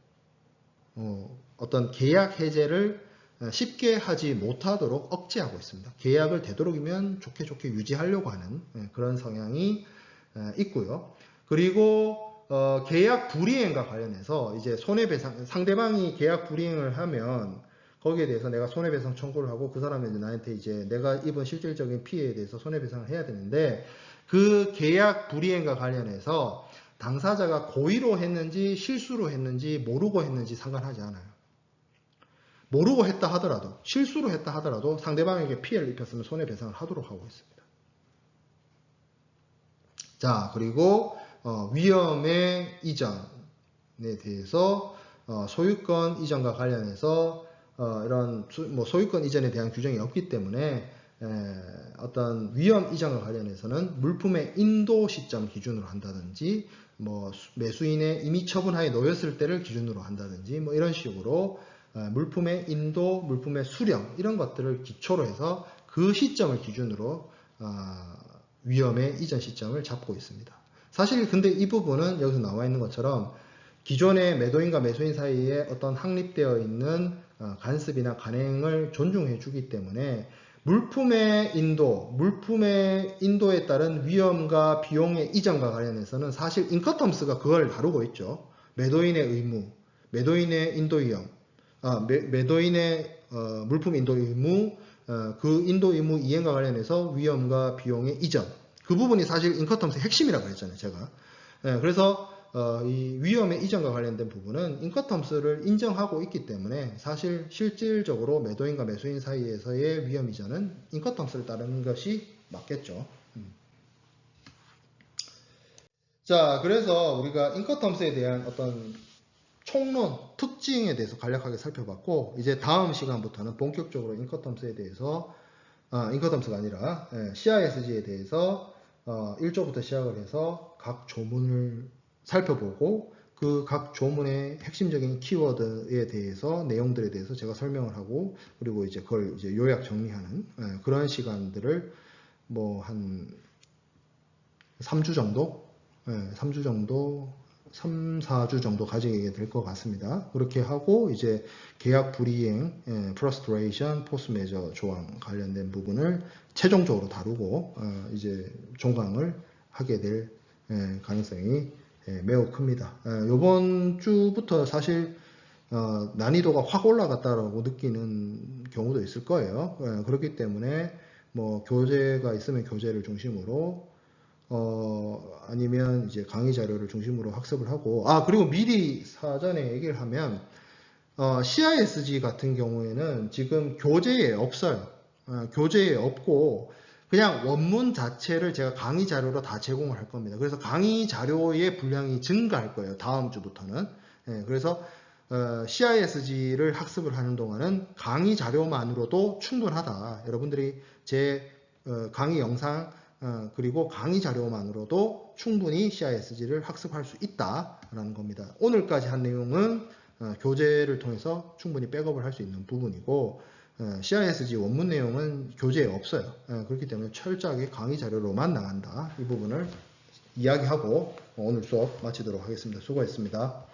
어떤 계약 해제를 쉽게 하지 못하도록 억제하고 있습니다. 계약을 되도록이면 좋게 유지하려고 하는 그런 성향이 있고요. 그리고 계약 불이행과 관련해서 이제 손해배상, 상대방이 계약 불이행을 하면 거기에 대해서 내가 손해배상 청구를 하고 그 사람이 나한테 이제 내가 입은 실질적인 피해에 대해서 손해배상을 해야 되는데 그 계약 불이행과 관련해서 당사자가 고의로 했는지 실수로 했는지 모르고 했는지 상관하지 않아요. 모르고 했다 하더라도 실수로 했다 하더라도 상대방에게 피해를 입혔으면 손해배상을 하도록 하고 있습니다. 자, 그리고 위험의 이전에 대해서 소유권 이전과 관련해서 이런 소유권 이전에 대한 규정이 없기 때문에 어떤 위험 이전과 관련해서는 물품의 인도 시점 기준으로 한다든지 매수인의 이미 처분하에 놓였을 때를 기준으로 한다든지 이런 식으로 물품의 인도, 물품의 수령 이런 것들을 기초로 해서 그 시점을 기준으로 위험의 이전 시점을 잡고 있습니다. 사실 근데 이 부분은 여기서 나와 있는 것처럼 기존의 매도인과 매수인 사이에 어떤 확립되어 있는 간섭이나 간행을 존중해 주기 때문에 물품의 인도에 따른 위험과 비용의 이전과 관련해서는 사실 인커텀스가 그걸 다루고 있죠. 매도인의 의무, 매도인의 인도 위험, 매도인의 물품 인도 의무, 그 인도 의무 이행과 관련해서 위험과 비용의 이전, 그 부분이 사실 인커텀스의 핵심이라고 했잖아요, 제가. 그래서 이 위험의 이전과 관련된 부분은 인커텀스를 인정하고 있기 때문에 사실 실질적으로 매도인과 매수인 사이에서의 위험 이전은 인커텀스를 따르는 것이 맞겠죠. 자, 그래서 우리가 인커텀스에 대한 어떤 총론, 특징에 대해서 간략하게 살펴봤고 이제 다음 시간부터는 본격적으로 인커텀스에 대해서 인커텀스가 아니라 CISG에 대해서 1조부터 시작을 해서 각 조문을 살펴보고 그 각 조문의 핵심적인 키워드에 대해서 내용들에 대해서 제가 설명을 하고 그리고 이제 그걸 이제 요약 정리하는 그런 시간들을 한 3주 정도 3주 정도 3, 4주 정도 가지게 될 것 같습니다. 그렇게 하고 이제 계약 불이행, 프러스트레이션, 포스 메저 조항 관련된 부분을 최종적으로 다루고 이제 종강을 하게 될 가능성이 매우 큽니다. 이번 주부터 사실 난이도가 확 올라갔다라고 느끼는 경우도 있을 거예요. 그렇기 때문에 교재가 있으면 교재를 중심으로 아니면 이제 강의 자료를 중심으로 학습을 하고 그리고 미리 사전에 얘기를 하면 CISG 같은 경우에는 지금 교재에 없어요. 교재에 없고 그냥 원문 자체를 제가 강의 자료로 다 제공을 할 겁니다. 그래서 강의 자료의 분량이 증가할 거예요. 다음 주부터는. 그래서 CISG를 학습을 하는 동안은 강의 자료만으로도 충분하다. 여러분들이 제 강의 영상 그리고 강의 자료만으로도 충분히 CISG를 학습할 수 있다라는 겁니다. 오늘까지 한 내용은 교재를 통해서 충분히 백업을 할 수 있는 부분이고 CISG 원문 내용은 교재에 없어요. 그렇기 때문에 철저하게 강의 자료로만 나간다. 이 부분을 이야기하고 오늘 수업 마치도록 하겠습니다. 수고했습니다.